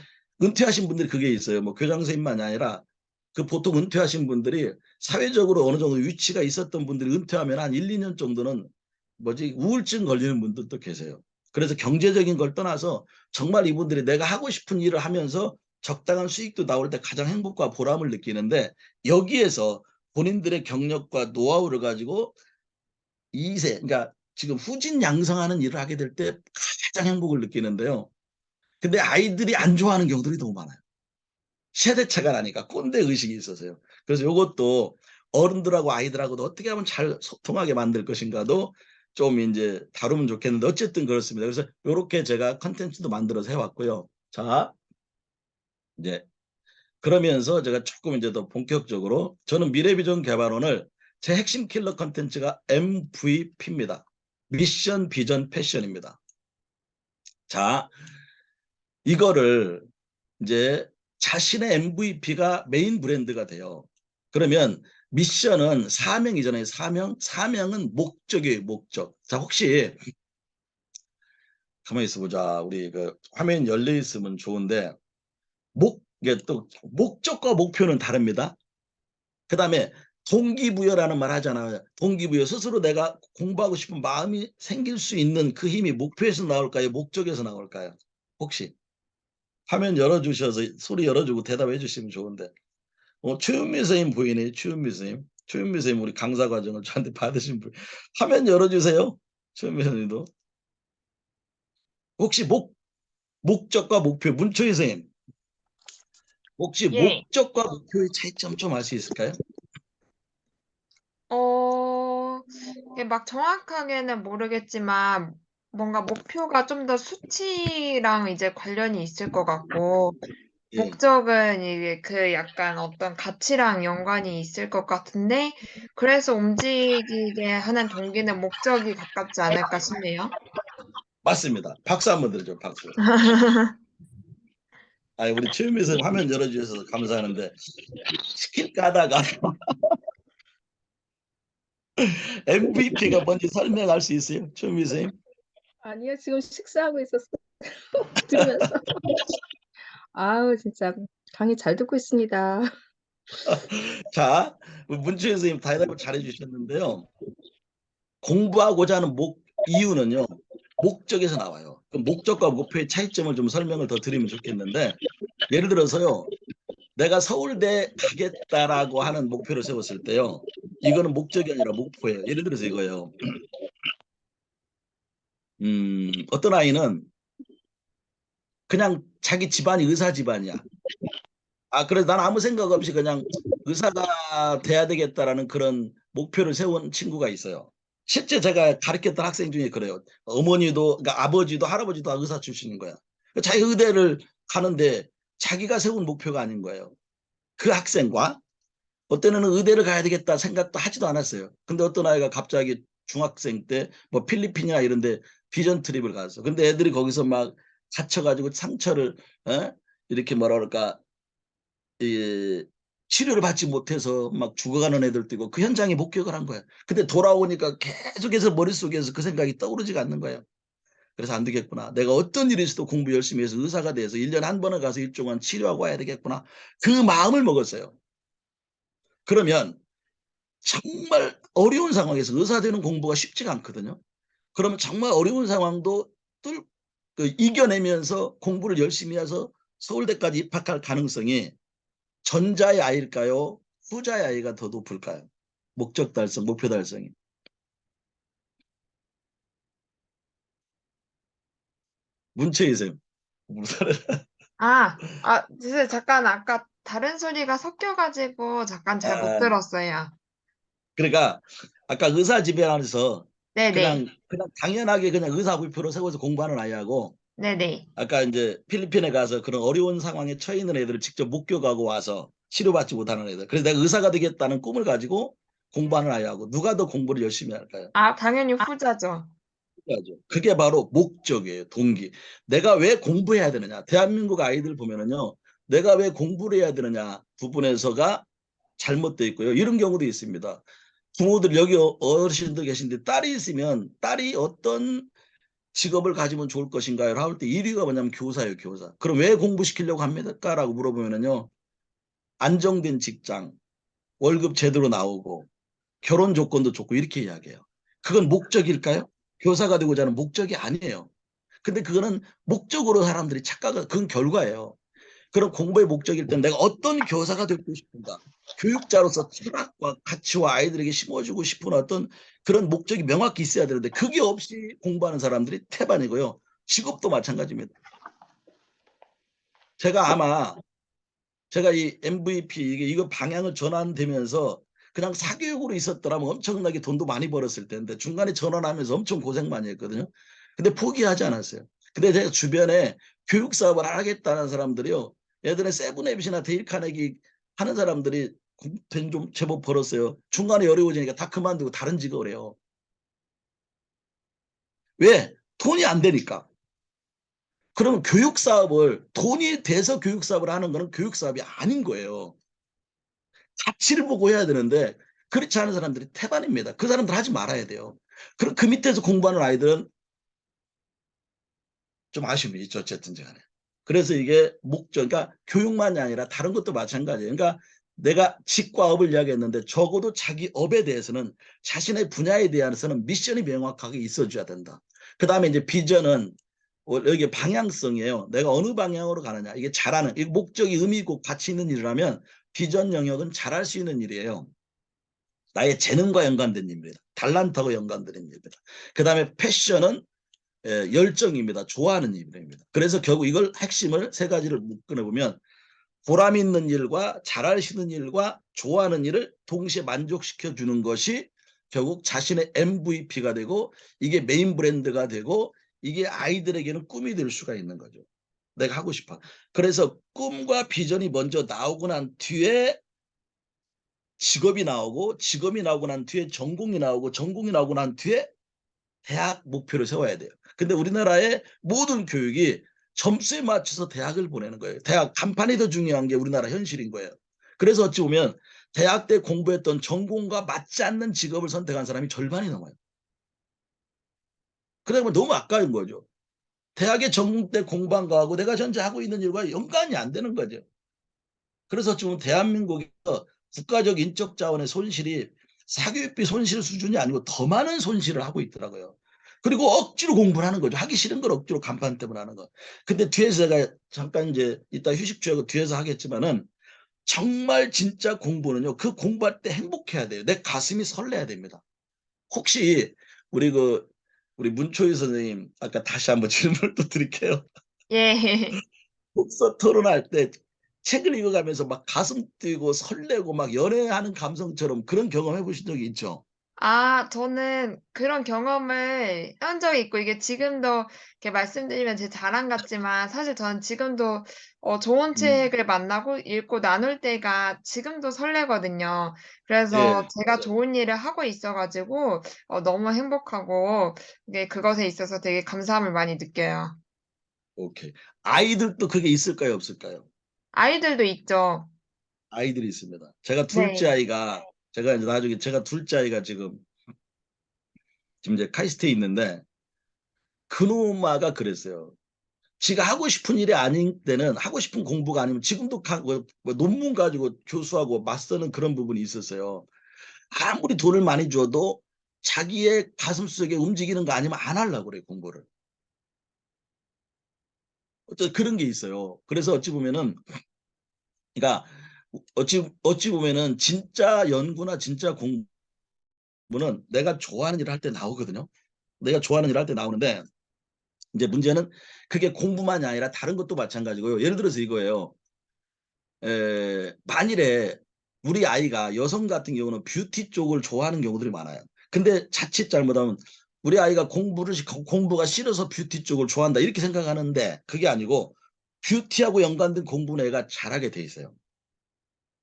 은퇴하신 분들이 그게 있어요. 뭐 교장 선생님만이 아니라 그 보통 은퇴하신 분들이 사회적으로 어느 정도 위치가 있었던 분들이 은퇴하면 한 1, 2년 정도는 우울증 걸리는 분들도 계세요. 그래서 경제적인 걸 떠나서 정말 이분들이 내가 하고 싶은 일을 하면서 적당한 수익도 나올 때 가장 행복과 보람을 느끼는데, 여기에서 본인들의 경력과 노하우를 가지고 2세, 그러니까 지금 후진 양성하는 일을 하게 될 때 가장 행복을 느끼는데요. 근데 아이들이 안 좋아하는 경우들이 너무 많아요. 세대차가 나니까 꼰대 의식이 있어서요. 그래서 이것도 어른들하고 아이들하고도 어떻게 하면 잘 소통하게 만들 것인가도 좀 이제 다루면 좋겠는데, 어쨌든 그렇습니다. 그래서 이렇게 제가 컨텐츠도 만들어서 해왔고요. 자, 이제 그러면서 제가 조금 이제 더 본격적으로, 저는 미래비전 개발원을 제 핵심 킬러 컨텐츠가 MVP입니다. 미션 비전 패션입니다. 자, 이거를 이제 자신의 MVP가 메인 브랜드가 돼요. 그러면 미션은 사명이잖아요. 사명은 목적이에요. 목적. 자, 혹시 가만히 있어 보자. 우리 그 화면 열려 있으면 좋은데, 이게 또 목적과 목표는 다릅니다. 그다음에 동기부여라는 말 하잖아요. 동기부여, 스스로 내가 공부하고 싶은 마음이 생길 수 있는 그 힘이 목표에서 나올까요? 목적에서 나올까요? 혹시 화면 열어주셔서 소리 열어주고 대답해 주시면 좋은데. 최은미 선생님 보이네요. 최은미 선생님. 최은미 선생님 우리 강사 과정을 저한테 받으신 분. 화면 열어주세요. 최은미 선생님도. 혹시 목적과 목표, 문초희 선생님. 혹시 예. 목적과 목표의 차이점 좀 알 수 있을까요? 이게 막 정확하게는 모르겠지만 뭔가 목표가 좀 더 수치랑 이제 관련이 있을 것 같고 예. 목적은 이게 그 약간 어떤 가치랑 연관이 있을 것 같은데 그래서 움직이게 하는 동기는 목적이 가깝지 않을까 싶네요. 맞습니다. 박수 한번 드리죠. 박수. 우리 최은미 선생님 화면 열어주셔서 감사하는데 시킬까 하다가 MVP가 뭔지 설명할 수 있어요? 최은미 선생님? 아니요, 지금 식사하고 있었어요. 들으면서. 아우, 진짜 강의 잘 듣고 있습니다. 자, 문초희 선생님 대답을 잘해 주셨는데요. 공부하고자 하는 이유는요. 목적에서 나와요. 그 목적과 목표의 차이점을 좀 설명을 더 드리면 좋겠는데 예를 들어서요. 내가 서울대 가겠다라고 하는 목표를 세웠을 때요. 이거는 목적이 아니라 목표예요. 예를 들어서 이거예요. 어떤 아이는 그냥 자기 집안이 의사 집안이야. 그래서 난 아무 생각 없이 그냥 의사가 돼야 되겠다라는 그런 목표를 세운 친구가 있어요. 실제 제가 가르쳤던 학생 중에 그래요. 어머니도, 그러니까 아버지도 할아버지도 다 의사 출신인 거야. 자기 의대를 가는데 자기가 세운 목표가 아닌 거예요. 그 학생과 어떤 애는 의대를 가야 되겠다 생각도 하지도 않았어요. 근데 어떤 아이가 갑자기 중학생 때 뭐 필리핀이나 이런 데 비전 트립을 갔어. 근데 애들이 거기서 막 갇혀가지고 상처를 이렇게 뭐라 그럴까 치료를 받지 못해서 막 죽어가는 애들도 있고 그 현장에 목격을 한 거야. 근데 돌아오니까 계속해서 머릿속에서 그 생각이 떠오르지가 않는 거예요. 그래서 안 되겠구나. 내가 어떤 일이 있어도 공부 열심히 해서 의사가 돼서 1년에 한 번은 가서 일종은 치료하고 와야 되겠구나. 그 마음을 먹었어요. 그러면 정말 어려운 상황에서 의사 되는 공부가 쉽지가 않거든요. 그러면 정말 어려운 상황도 이겨내면서 공부를 열심히 해서 서울대까지 입학할 가능성이 전자의 아이일까요? 후자의 아이가 더 높을까요? 목적 달성, 목표 달성이. 문채희 쌤. 진짜 잠깐 아까 다른 소리가 섞여가지고 잠깐 잘 못 아, 들었어요. 그러니까 아까 의사 지배하면서 네네. 그냥 당연하게 그냥 의사 목표로 세워서 공부하는 아이하고 네네. 아까 이제 필리핀에 가서 그런 어려운 상황에 처해 있는 애들을 직접 목격하고 와서 치료받지 못하는 애들. 그래서 내가 의사가 되겠다는 꿈을 가지고 공부하는 아이하고 누가 더 공부를 열심히 할까요? 당연히 후자죠. 그게 바로 목적이에요. 동기. 내가 왜 공부해야 되느냐. 대한민국 아이들 보면은요. 내가 왜 공부를 해야 되느냐 부분에서가 잘못되어 있고요. 이런 경우도 있습니다. 부모들 여기 어르신들 계신데 딸이 있으면 딸이 어떤 직업을 가지면 좋을 것인가요? 할 때 1위가 뭐냐면 교사예요. 교사. 그럼 왜 공부시키려고 합니까? 라고 물어보면은요. 안정된 직장, 월급 제대로 나오고 결혼 조건도 좋고 이렇게 이야기해요. 그건 목적일까요? 교사가 되고자 하는 목적이 아니에요. 근데 그거는 목적으로 사람들이 착각을, 그건 결과예요. 그런 공부의 목적일 때는 내가 어떤 교사가 되고 싶은가. 교육자로서 철학과 가치와 아이들에게 심어주고 싶은 어떤 그런 목적이 명확히 있어야 되는데 그게 없이 공부하는 사람들이 태반이고요. 직업도 마찬가지입니다. 제가 이 MVP 이거 방향을 전환되면서 그냥 사교육으로 있었더라면 엄청나게 돈도 많이 벌었을 텐데 중간에 전환하면서 엄청 고생 많이 했거든요. 근데 포기하지 않았어요. 근데 제가 주변에 교육 사업을 하겠다는 사람들이요. 예전에 세븐앱이나 데일 카네기 하는 사람들이 돈 좀 제법 벌었어요. 중간에 어려워지니까 다 그만두고 다른 직업을 해요. 왜? 돈이 안 되니까. 그러면 교육 사업을 돈이 돼서 교육 사업을 하는 거는 교육 사업이 아닌 거예요. 가치를 보고 해야 되는데 그렇지 않은 사람들이 태반입니다. 그 사람들 하지 말아야 돼요. 그럼 그 밑에서 공부하는 아이들은 좀 아쉬움이 있죠. 어쨌든 간에. 그래서 이게 목적, 그러니까 교육만이 아니라 다른 것도 마찬가지예요. 그러니까 내가 직과 업을 이야기했는데 적어도 자기 업에 대해서는 자신의 분야에 대해서는 미션이 명확하게 있어줘야 된다. 그 다음에 이제 비전은 여기 방향성이에요. 내가 어느 방향으로 가느냐. 이게 잘하는, 이 목적이 의미 있고 가치 있는 일이라면 비전 영역은 잘할 수 있는 일이에요. 나의 재능과 연관된 일입니다. 달란트하고 연관된 일입니다. 그 다음에 패션은 열정입니다. 좋아하는 일입니다. 그래서 결국 이걸 핵심을 세 가지를 묶어내보면 보람 있는 일과 잘할 수 있는 일과 좋아하는 일을 동시에 만족시켜 주는 것이 결국 자신의 MVP가 되고 이게 메인 브랜드가 되고 이게 아이들에게는 꿈이 될 수가 있는 거죠. 내가 하고 싶어. 그래서 꿈과 비전이 먼저 나오고 난 뒤에 직업이 나오고 직업이 나오고 난 뒤에 전공이 나오고 전공이 나오고 난 뒤에 대학 목표를 세워야 돼요. 근데 우리나라의 모든 교육이 점수에 맞춰서 대학을 보내는 거예요. 대학 간판이 더 중요한 게 우리나라 현실인 거예요. 그래서 어찌 보면 대학 때 공부했던 전공과 맞지 않는 직업을 선택한 사람이 절반이 넘어요. 그러면 너무 아까운 거죠. 대학의 전공 때 공부한 거하고 내가 현재 하고 있는 일과 연관이 안 되는 거죠. 그래서 지금 대한민국에서 국가적 인적 자원의 손실이 사교육비 손실 수준이 아니고 더 많은 손실을 하고 있더라고요. 그리고 억지로 공부를 하는 거죠. 하기 싫은 걸 억지로 간판 때문에 하는 거. 근데 뒤에서 제가 잠깐 이제 이따 휴식 취하고 뒤에서 하겠지만은 정말 진짜 공부는요. 그 공부할 때 행복해야 돼요. 내 가슴이 설레야 됩니다. 혹시 우리 우리 문초희 선생님 아까 다시 한번 질문을 또 드릴게요. 예. 독서 토론할 때 책을 읽어가면서 막 가슴 뛰고 설레고 막 연애하는 감성처럼 그런 경험 해보신 적이 있죠? 아, 저는 그런 경험을 한 적이 있고, 이게 지금도 이렇게 말씀드리면 제 자랑 같지만, 사실 저는 지금도 좋은 책을 만나고 읽고 나눌 때가 지금도 설레거든요. 그래서 예, 제가 좋은 일을 하고 있어가지고, 너무 행복하고, 이게 그것에 있어서 되게 감사함을 많이 느껴요. 오케이. 아이들도 그게 있을까요, 없을까요? 아이들도 있죠. 아이들이 있습니다. 제가 둘째 네. 아이가 제가 이제 나중에 제가 둘째 아이가 지금 이제 카이스트에 있는데 그놈아가 그랬어요. 지가 하고 싶은 일이 아닌 때는 하고 싶은 공부가 아니면 지금도 뭐 논문 가지고 교수하고 맞서는 그런 부분이 있었어요. 아무리 돈을 많이 줘도 자기의 가슴속에 움직이는 거 아니면 안 하려고 그래요, 공부를. 어쩌 그런 게 있어요. 그래서 어찌 보면은 그러니까 어찌 보면은 진짜 연구나 진짜 공부는 내가 좋아하는 일을 할 때 나오거든요. 내가 좋아하는 일을 할 때 나오는데 이제 문제는 그게 공부만이 아니라 다른 것도 마찬가지고요. 예를 들어서 이거예요. 만일에 우리 아이가 여성 같은 경우는 뷰티 쪽을 좋아하는 경우들이 많아요. 근데 자칫 잘못하면 우리 아이가 공부가 싫어서 뷰티 쪽을 좋아한다 이렇게 생각하는데 그게 아니고 뷰티하고 연관된 공부는 애가 잘하게 돼 있어요.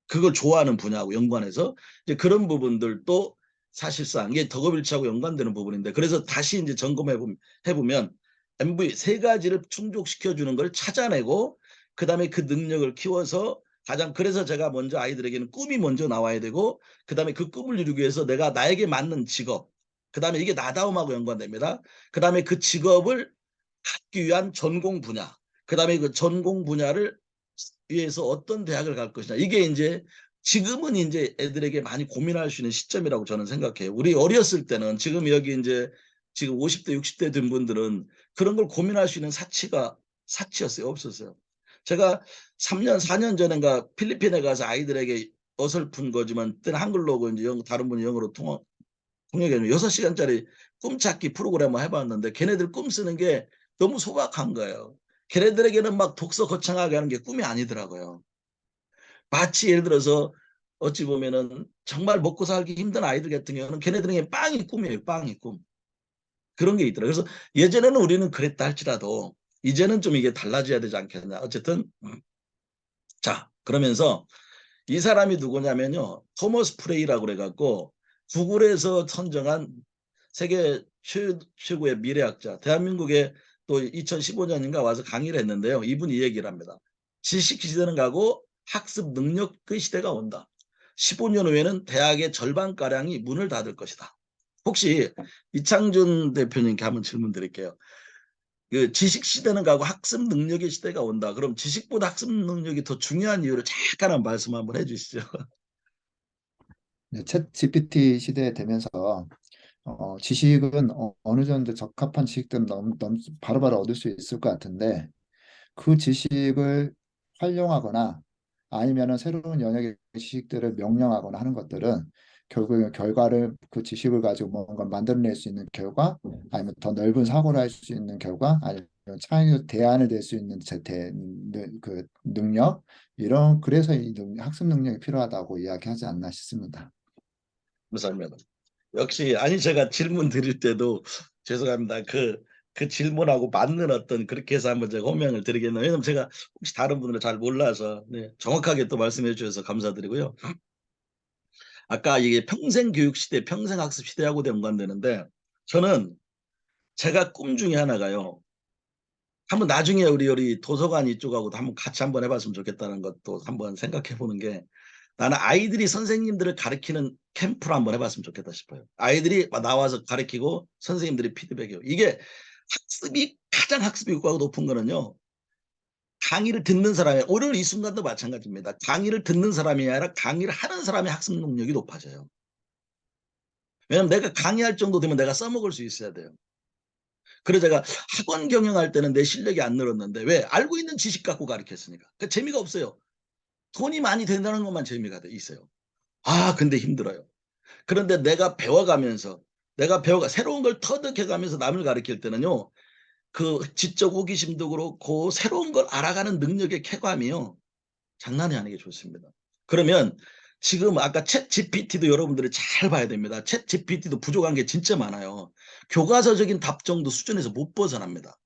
그걸 좋아하는 분야하고 연관해서 이제 그런 부분들도 사실상 이게 덕업일치하고 연관되는 부분인데 그래서 다시 이제 해보면 MV 세 가지를 충족시켜 주는 걸 찾아내고 그다음에 그 능력을 키워서 그래서 제가 먼저 아이들에게는 꿈이 먼저 나와야 되고 그다음에 그 꿈을 이루기 위해서 내가 나에게 맞는 직업 그다음에 이게 나다움하고 연관됩니다. 그다음에 그 직업을 갖기 위한 전공 분야 그다음에 그 전공 분야를 위해서 어떤 대학을 갈 것이냐. 이게 이제 지금은 이제 애들에게 많이 고민할 수 있는 시점이라고 저는 생각해요. 우리 어렸을 때는 지금 여기 이제 지금 50대, 60대 된 분들은 그런 걸 고민할 수 있는 사치였어요. 없었어요. 제가 3년, 4년 전인가 필리핀에 가서 아이들에게 어설픈 거지만 그때는 한글로 이제 다른 분이 영어로 통역해 6시간짜리 꿈찾기 프로그램을 해봤는데 걔네들 꿈 쓰는 게 너무 소박한 거예요. 걔네들에게는 막 독서 거창하게 하는 게 꿈이 아니더라고요. 마치 예를 들어서 어찌 보면은 정말 먹고 살기 힘든 아이들 같은 경우는 걔네들에게 빵이 꿈이에요. 빵이 꿈. 그런 게 있더라고요. 그래서 예전에는 우리는 그랬다 할지라도 이제는 좀 이게 달라져야 되지 않겠냐. 어쨌든 자 그러면서 이 사람이 누구냐면요. 토머스 프레이라고 그래갖고 구글에서 선정한 세계 최고의 미래학자 대한민국에 또 2015년인가 와서 강의를 했는데요. 이분이 이 얘기를 합니다. 지식 시대는 가고 학습 능력의 시대가 온다. 15년 후에는 대학의 절반가량이 문을 닫을 것이다. 혹시 이창준 대표님께 한번 질문 드릴게요. 그 지식 시대는 가고 학습 능력의 시대가 온다. 그럼 지식보다 학습 능력이 더 중요한 이유를 잠깐 한 말씀 한번 해주시죠. 네, 챗 GPT 시대에 되면서 지식은 어느 정도 적합한 지식들은 바로바로 얻을 수 있을 것 같은데 그 지식을 활용하거나 아니면은 새로운 영역의 지식들을 명령하거나 하는 것들은 결국에 결과를 그 지식을 가지고 뭔가 만들어낼 수 있는 결과, 아니면 더 넓은 사고를 할 수 있는 결과, 아니면 창의적 대안을 낼 수 있는 그 능력, 이런 그래서 이 학습 능력이 필요하다고 이야기하지 않나 싶습니다. 감사합니다. 역시 아니 제가 질문 드릴 때도 죄송합니다. 그 질문하고 맞는 어떤 그렇게 해서 한번 제가 호명을 드리겠네요. 왜냐면 제가 혹시 다른 분들은 잘 몰라서 네, 정확하게 또 말씀해 주셔서 감사드리고요. 아까 이게 평생 교육 시대, 평생 학습 시대하고도 연관되는데 저는 제가 꿈 중에 하나가요. 한번 나중에 우리 도서관 이쪽하고도 한번 같이 한번 해봤으면 좋겠다는 것도 한번 생각해 보는 게 나는 아이들이 선생님들을 가르치는 캠프를 한번 해봤으면 좋겠다 싶어요. 아이들이 나와서 가르치고 선생님들이 피드백해요. 이게 학습이 가장 학습 효과가 높은 거는요. 강의를 듣는 사람이 오늘 이 순간도 마찬가지입니다. 강의를 듣는 사람이 아니라 강의를 하는 사람의 학습 능력이 높아져요. 왜냐면 내가 강의할 정도 되면 내가 써먹을 수 있어야 돼요. 그래서 제가 학원 경영할 때는 내 실력이 안 늘었는데 왜? 알고 있는 지식 갖고 가르쳤으니까. 그 재미가 없어요. 돈이 많이 된다는 것만 재미가 있어요. 아, 근데 힘들어요. 그런데 내가 배워가면서 새로운 걸 터득해가면서 남을 가르칠 때는요. 그 지적 호기심도 그렇고 새로운 걸 알아가는 능력의 쾌감이요. 장난이 아니게 좋습니다. 그러면 지금 아까 챗 GPT도 여러분들이 잘 봐야 됩니다. 챗 GPT도 부족한 게 진짜 많아요. 교과서적인 답 정도 수준에서 못 벗어납니다.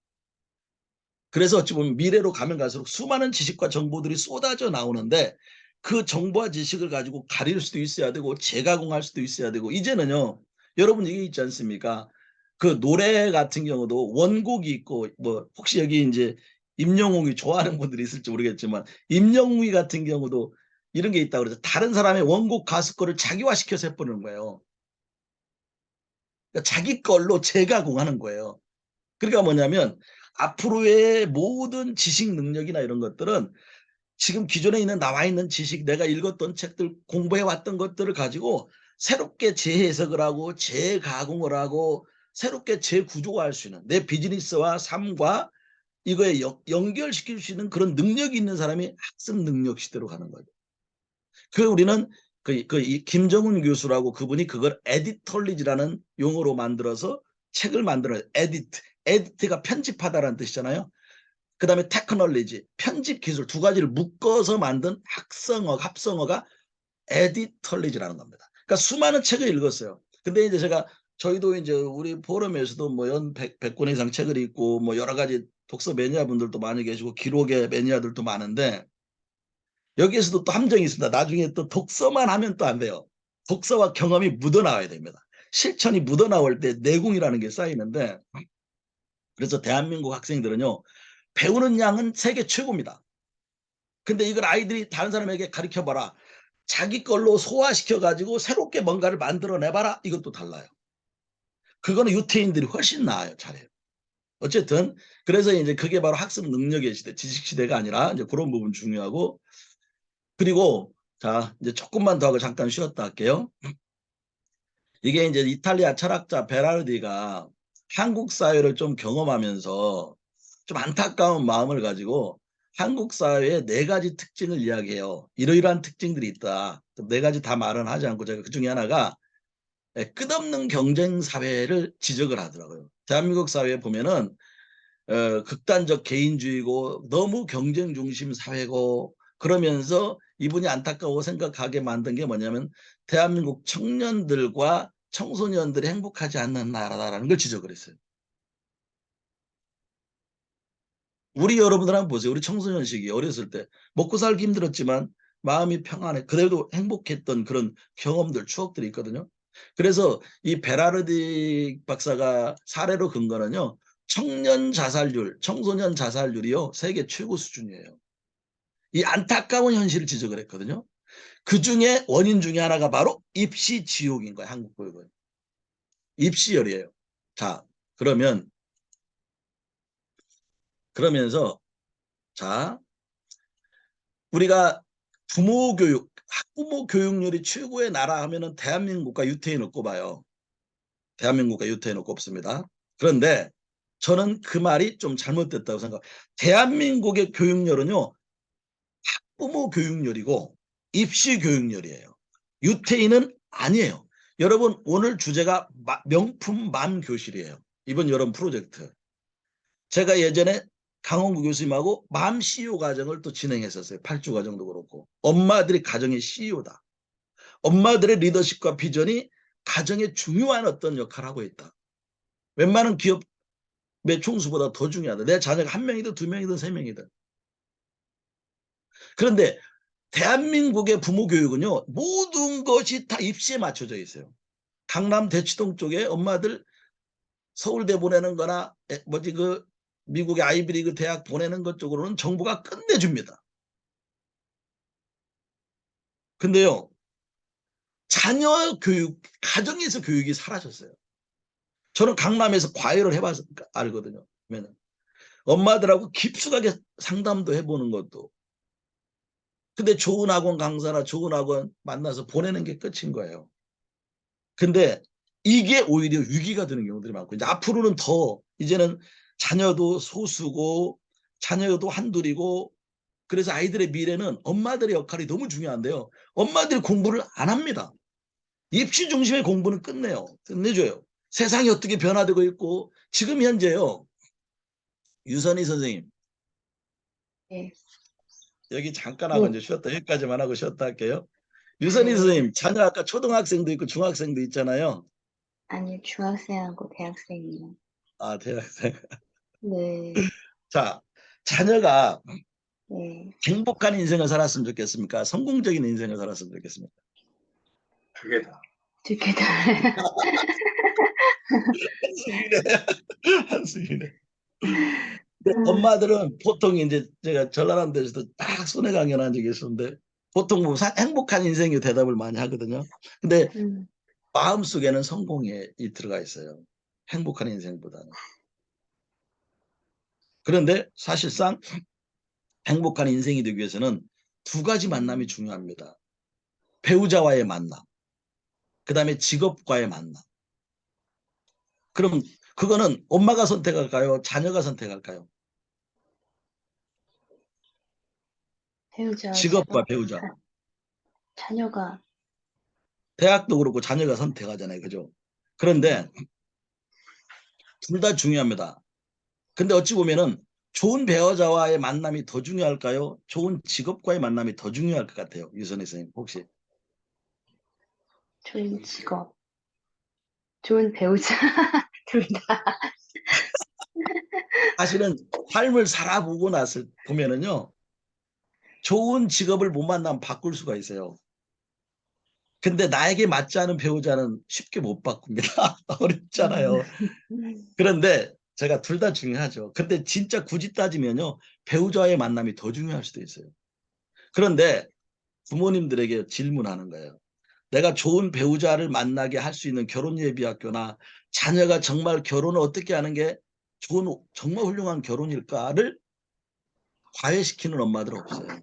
그래서 어찌 보면 미래로 가면 갈수록 수많은 지식과 정보들이 쏟아져 나오는데 그 정보와 지식을 가지고 가릴 수도 있어야 되고 재가공할 수도 있어야 되고 이제는요. 여러분 이게 있지 않습니까? 그 노래 같은 경우도 원곡이 있고 뭐 혹시 여기 이제 임영웅이 좋아하는 분들이 있을지 모르겠지만 임영웅이 같은 경우도 이런 게 있다고 그래서 다른 사람의 원곡 가수 거를 자기화시켜서 해버리는 거예요. 그러니까 자기 걸로 재가공하는 거예요. 그러니까 뭐냐면 앞으로의 모든 지식 능력이나 이런 것들은 지금 기존에 있는 나와 있는 지식, 내가 읽었던 책들, 공부해 왔던 것들을 가지고 새롭게 재해석을 하고 재가공을 하고 새롭게 재구조화할 수 있는 내 비즈니스와 삶과 이거에 연결시킬 수 있는 그런 능력이 있는 사람이 학습 능력 시대로 가는 거죠. 우리는 이 김정은 교수라고 그분이 그걸 에디털리지라는 용어로 만들어서 책을 만들어요. 에디트가 편집하다라는 뜻이잖아요. 그 다음에 테크놀리지, 편집 기술 두 가지를 묶어서 만든 합성어가 에디털리지라는 겁니다. 그러니까 수많은 책을 읽었어요. 근데 이제 저희도 이제 우리 포럼에서도 뭐 연 100권 이상 책을 읽고 뭐 여러 가지 독서 매니아 분들도 많이 계시고 기록의 매니아들도 많은데 여기에서도 또 함정이 있습니다. 나중에 또 독서만 하면 또 안 돼요. 독서와 경험이 묻어나와야 됩니다. 실천이 묻어나올 때 내공이라는 게 쌓이는데 그래서 대한민국 학생들은요. 배우는 양은 세계 최고입니다. 근데 이걸 아이들이 다른 사람에게 가르쳐봐라. 자기 걸로 소화시켜가지고 새롭게 뭔가를 만들어내봐라. 이것도 달라요. 그거는 유태인들이 훨씬 나아요. 잘해요. 어쨌든 그래서 이제 그게 바로 학습 능력의 시대, 지식 시대가 아니라 이제 그런 부분 중요하고 그리고 자 이제 조금만 더 하고 잠깐 쉬었다 할게요. 이게 이제 이탈리아 철학자 베라르디가 한국 사회를 좀 경험하면서 좀 안타까운 마음을 가지고 한국 사회의 4가지 특징을 이야기해요. 이러이러한 특징들이 있다. 4가지 다 말은 하지 않고 제가 그 중에 하나가 끝없는 경쟁 사회를 지적을 하더라고요. 대한민국 사회에 보면은 극단적 개인주의고 너무 경쟁 중심 사회고 그러면서 이분이 안타까워 생각하게 만든 게 뭐냐면 대한민국 청년들과 청소년들이 행복하지 않는 나라다라는 걸 지적을 했어요. 우리 여러분들 한번 보세요. 우리 청소년 시기 어렸을 때 먹고 살기 힘들었지만 마음이 평안해. 그래도 행복했던 그런 경험들, 추억들이 있거든요. 그래서 이 베라르디 박사가 사례로 근 거는요. 청년 자살률, 청소년 자살률이요. 세계 최고 수준이에요. 이 안타까운 현실을 지적을 했거든요. 그중에 원인 중에 하나가 바로 입시 지옥인 거예요. 한국 교육은. 입시열이에요. 자, 그러면서 자, 우리가 부모 교육, 학부모 교육률이 최고의 나라 하면은 대한민국과 유태인을 꼽아요. 대한민국과 유태인을 꼽습니다. 그런데 저는 그 말이 좀 잘못됐다고 생각해요. 대한민국의 교육열은요. 학부모 교육열이고 입시 교육열이에요. 유태인은 아니에요. 여러분 오늘 주제가 명품 맘 교실이에요. 이번 여름 프로젝트. 제가 예전에 강원구 교수님하고 맘 CEO 과정을 또 진행했었어요. 8주 과정도 그렇고. 엄마들이 가정의 CEO다. 엄마들의 리더십과 비전이 가정에 중요한 어떤 역할을 하고 있다. 웬만한 기업의 총수보다 더 중요하다. 내 자녀가 1명이든 2명이든 3명이든. 그런데 대한민국의 부모 교육은요. 모든 것이 다 입시에 맞춰져 있어요. 강남 대치동 쪽에 엄마들 서울대 보내는 거나 미국의 아이비리그 대학 보내는 것 쪽으로는 정부가 끝내줍니다. 근데요. 자녀 교육, 가정에서 교육이 사라졌어요. 저는 강남에서 과외를 해봐서 알거든요. 엄마들하고 깊숙하게 상담도 해보는 것도. 근데 좋은 학원 강사나 좋은 학원 만나서 보내는 게 끝인 거예요. 근데 이게 오히려 위기가 되는 경우들이 많고, 이제 앞으로는 더, 이제는 자녀도 소수고, 자녀도 한둘이고, 그래서 아이들의 미래는 엄마들의 역할이 너무 중요한데요. 엄마들이 공부를 안 합니다. 입시 중심의 공부는 끝내줘요. 세상이 어떻게 변화되고 있고, 지금 현재요. 유선희 선생님. 네. 여기 잠깐 하고 네. 이제 쉬었다, 여기까지만 하고 쉬었다 할게요. 유선희 네. 선생님, 자녀 아까 초등학생도 있고 중학생도 있잖아요. 아니, 중학생하고 대학생이요. 아, 대학생. 네. 자, 자녀가 네. 행복한 인생을 살았으면 좋겠습니까? 성공적인 인생을 살았으면 좋겠습니까? 두 개 다. 두 개 다. 한숨이네. 한숨이네. 엄마들은 보통 이제 제가 전라남 데서도 딱 손해 강연한 적이 있었는데 보통 뭐 행복한 인생의 대답을 많이 하거든요. 근데 마음속에는 성공이 들어가 있어요. 행복한 인생보다는. 그런데 사실상 행복한 인생이 되기 위해서는 두 가지 만남이 중요합니다. 배우자와의 만남, 그 다음에 직업과의 만남. 그럼 그거는 엄마가 선택할까요? 자녀가 선택할까요? 배우자, 직업과 직업, 배우자. 자녀가. 대학도 그렇고 자녀가 선택하잖아요. 그죠? 그런데 둘 다 중요합니다. 근데 어찌 보면은 좋은 배우자와의 만남이 더 중요할까요? 좋은 직업과의 만남이 더 중요할 것 같아요. 유선희 선생님 혹시. 좋은 직업. 좋은 배우자. 둘 다. 사실은 삶을 살아보고 보면은요. 좋은 직업을 못 만나면 바꿀 수가 있어요. 근데 나에게 맞지 않은 배우자는 쉽게 못 바꿉니다. 어렵잖아요. 그런데 제가 둘 다 중요하죠. 근데 진짜 굳이 따지면요. 배우자와의 만남이 더 중요할 수도 있어요. 그런데 부모님들에게 질문하는 거예요. 내가 좋은 배우자를 만나게 할 수 있는 결혼예비학교나 자녀가 정말 결혼을 어떻게 하는 게 정말 훌륭한 결혼일까를 과외시키는 엄마들은 없어요.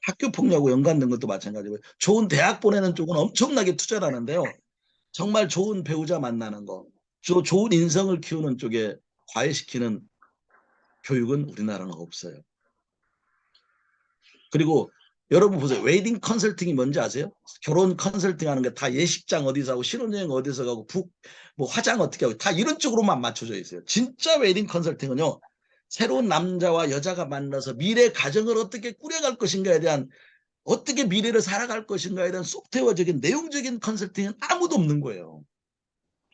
학교 폭력하고 연관된 것도 마찬가지고요. 좋은 대학 보내는 쪽은 엄청나게 투자를 하는데요. 정말 좋은 배우자 만나는 거, 좋은 인성을 키우는 쪽에 과외시키는 교육은 우리나라는 없어요. 그리고 여러분 보세요. 웨딩 컨설팅이 뭔지 아세요? 결혼 컨설팅 하는 게 다 예식장 어디서 하고 신혼여행 어디서 가고 뭐 화장 어떻게 하고 다 이런 쪽으로만 맞춰져 있어요. 진짜 웨딩 컨설팅은요. 새로운 남자와 여자가 만나서 미래 가정을 어떻게 꾸려갈 것인가에 대한 어떻게 미래를 살아갈 것인가에 대한 소프트웨어적인 내용적인 컨설팅은 아무도 없는 거예요.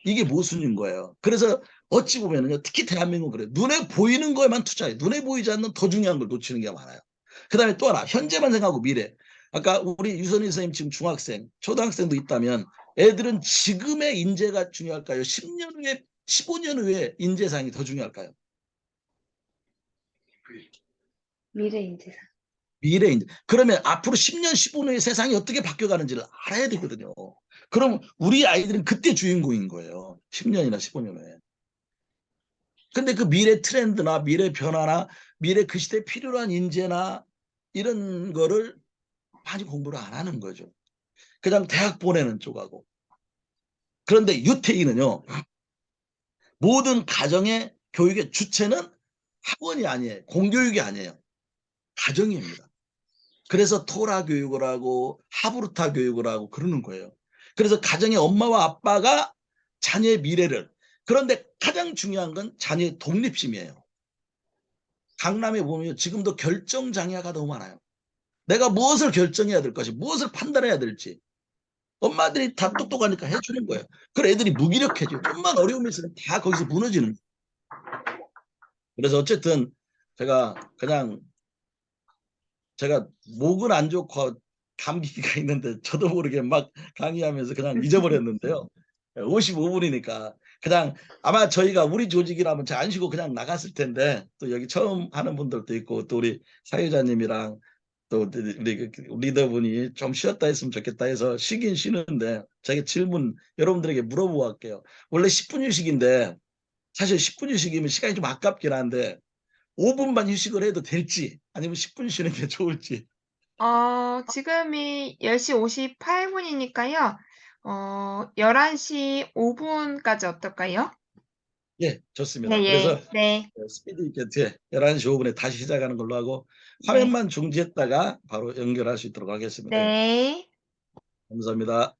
이게 모순인 거예요. 그래서 어찌 보면요. 특히 대한민국은 그래요. 눈에 보이는 거에만 투자해요. 눈에 보이지 않는 더 중요한 걸 놓치는 게 많아요. 그 다음에 또 하나 현재만 생각하고 미래. 아까 우리 유선희 선생님 지금 중학생, 초등학생도 있다면 애들은 지금의 인재가 중요할까요? 10년 후에 15년 후에 인재상이 더 중요할까요? 미래 인재상. 미래 인재. 그러면 앞으로 10년, 15년 후에 세상이 어떻게 바뀌어가는지를 알아야 되거든요. 그럼 우리 아이들은 그때 주인공인 거예요. 10년이나 15년 후에. 근데 그 미래 트렌드나 미래 변화나 미래 그 시대에 필요한 인재나 이런 거를 많이 공부를 안 하는 거죠. 그냥 대학 보내는 쪽하고. 그런데 유태인은요. 모든 가정의 교육의 주체는 학원이 아니에요. 공교육이 아니에요. 가정입니다. 그래서 토라 교육을 하고 하브루타 교육을 하고 그러는 거예요. 그래서 가정의 엄마와 아빠가 자녀의 미래를, 그런데 가장 중요한 건 자녀의 독립심이에요. 강남에 보면 지금도 결정장애가 너무 많아요. 내가 무엇을 결정해야 될 것이, 무엇을 판단해야 될지. 엄마들이 다 똑똑하니까 해주는 거예요. 그래 애들이 무기력해져요. 좀만 어려움이 있으면 다 거기서 무너지는 거예요. 그래서 어쨌든 제가 목은 안 좋고 감기가 있는데 저도 모르게 막 강의하면서 그냥 잊어버렸는데요. 55분이니까 그냥 아마 저희가 우리 조직이라면 제가 안 쉬고 그냥 나갔을 텐데, 또 여기 처음 하는 분들도 있고 또 우리 사회자님이랑 또 우리 리더분이 좀 쉬었다 했으면 좋겠다 해서 쉬긴 쉬는데, 제가 질문 여러분들에게 물어보고 할게요. 원래 10분 휴식인데 사실 10분 휴식이면 시간이 좀 아깝긴 한데 5분만 휴식을 해도 될지 아니면 10분 쉬는 게 좋을지. 지금이 10시 58분이니까요. 11시 5분까지 어떨까요? 예, 좋습니다. 네, 그래서 예, 네, 스피드 있게 11시 5분에 다시 시작하는 걸로 하고 네, 화면만 중지했다가 바로 연결할 수 있도록 하겠습니다. 예, 네. 감사합니다.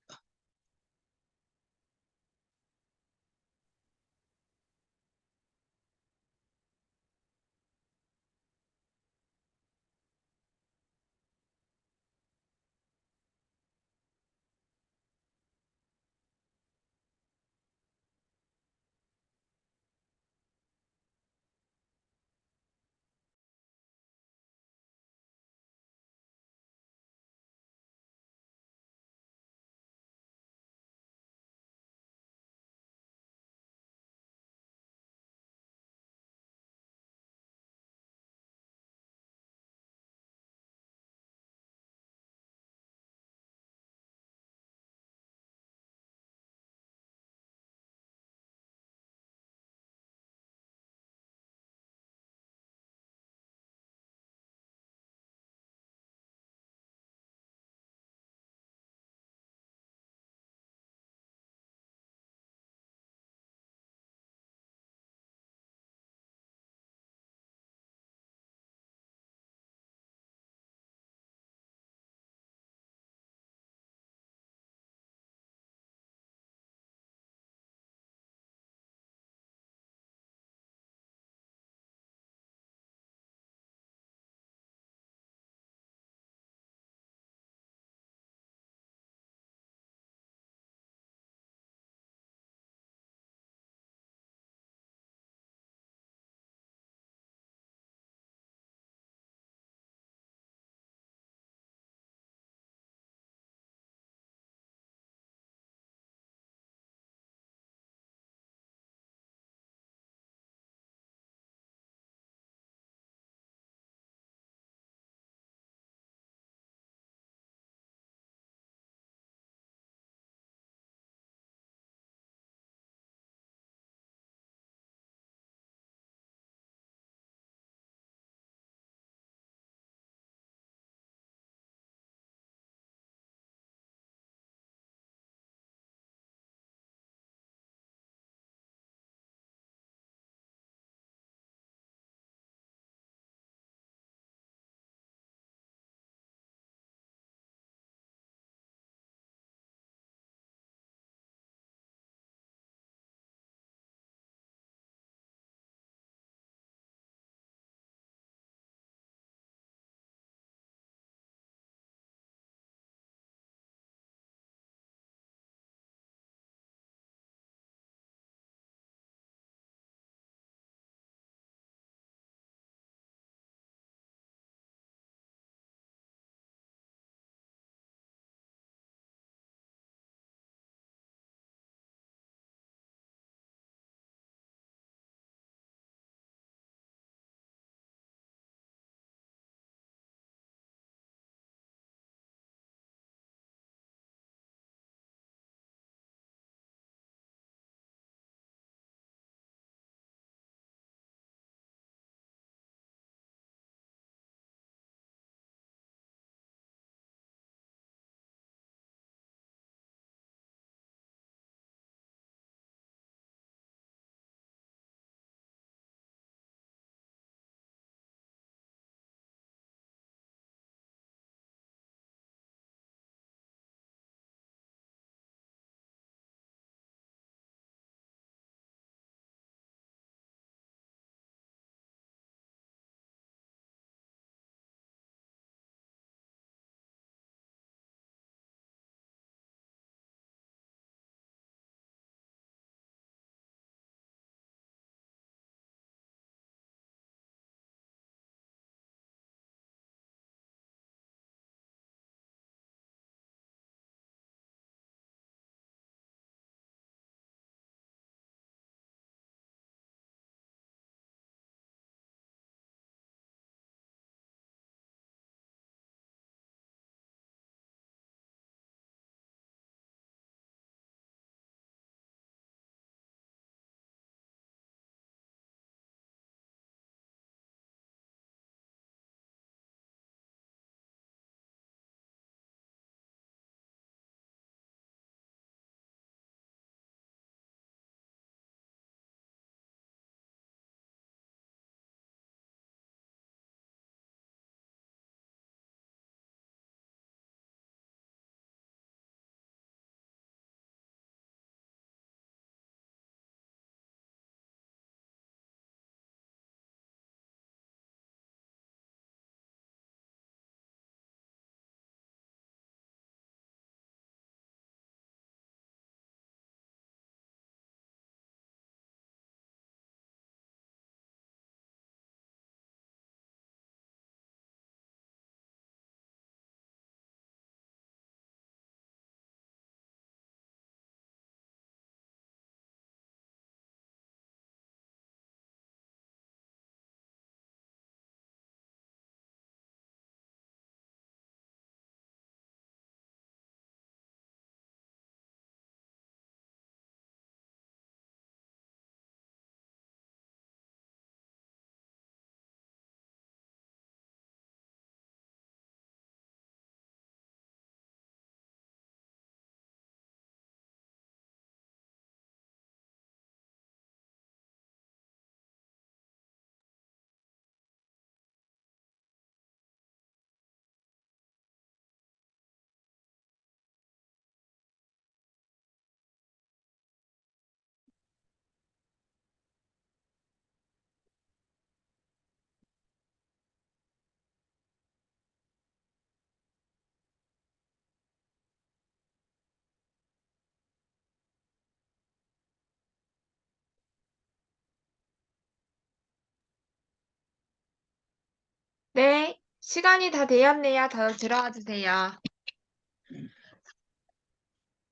네, 시간이 다 되었네요. 다들 들어와 주세요.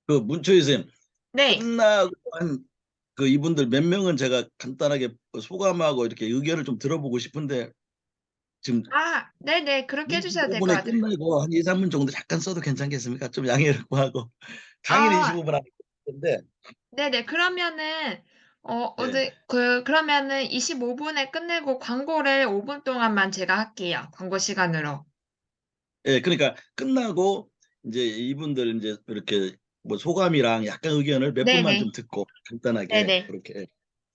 그 문초희 선생님, 네. 끝나고 한 그 이분들 몇 명은 제가 간단하게 소감하고 이렇게 의견을 좀 들어보고 싶은데 지금 아, 네네. 그렇게 해주셔도 될 것 25분에 같아요. 끝나고 한 2, 3분 정도 잠깐 써도 괜찮겠습니까? 좀 양해를 구하고 강의는 아, 25분 하는 건데 네네. 그러면은, 예. 그러면은 25분에 끝내고 광고를 5분 동안만 제가 할게요. 광고 시간으로. 예, 그러니까 끝나고 이제 이분들 이제 이렇게 뭐 소감이랑 약간 의견을 몇 분만 네네. 좀 듣고 간단하게 네네. 그렇게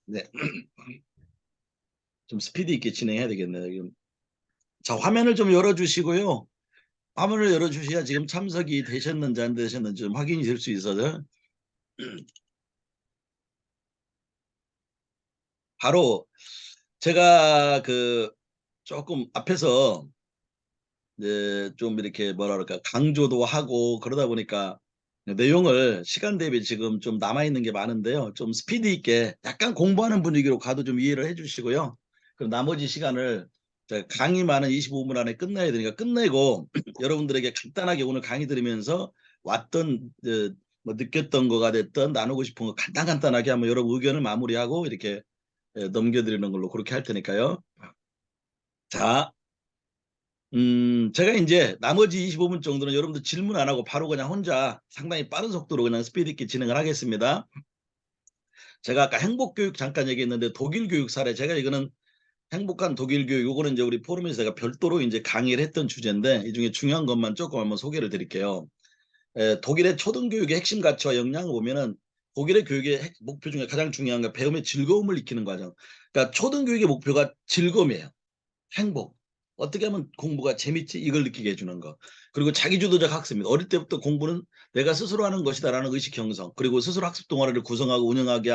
네. 좀 스피드 있게 진행해야 되겠네요. 지금. 자, 화면을 좀 열어주시고요. 화면을 열어주셔야 지금 참석이 되셨는지 안 되셨는지 좀 확인이 될 수 있어서 바로 제가 그 조금 앞에서 이제 좀 이렇게 뭐라 그럴까 강조도 하고 그러다 보니까 내용을 시간 대비 지금 좀 남아있는 게 많은데요. 좀 스피드 있게 약간 공부하는 분위기로 가도 좀 이해를 해주시고요. 그럼 나머지 시간을 제가 강의만은 25분 안에 끝나야 되니까 끝내고 여러분들에게 간단하게 오늘 강의 들으면서 왔던 뭐 느꼈던 거가 됐던 나누고 싶은 거 간단하게 한번 여러분 의견을 마무리하고 이렇게 넘겨드리는 걸로 그렇게 할 테니까요. 자, 제가 이제 나머지 25분 정도는 여러분들 질문 안 하고 바로 그냥 혼자 상당히 빠른 속도로 그냥 스피드 있게 진행을 하겠습니다. 제가 아까 행복교육 잠깐 얘기했는데 독일 교육 사례 제가 이거는 행복한 독일 교육 요거는 이제 우리 포럼에서 제가 별도로 이제 강의를 했던 주제인데 이 중에 중요한 것만 조금 한번 소개를 드릴게요. 독일의 초등교육의 핵심 가치와 역량을 보면은 독일의 교육의 목표 중에 가장 중요한 게 배움의 즐거움을 익히는 과정. 그러니까 초등교육의 목표가 즐거움이에요. 행복. 어떻게 하면 공부가 재밌지? 이걸 느끼게 해주는 거. 그리고 자기주도적 학습입니다. 어릴 때부터 공부는 내가 스스로 하는 것이다라는 의식 형성. 그리고 스스로 학습 동아리를 구성하고 운영하게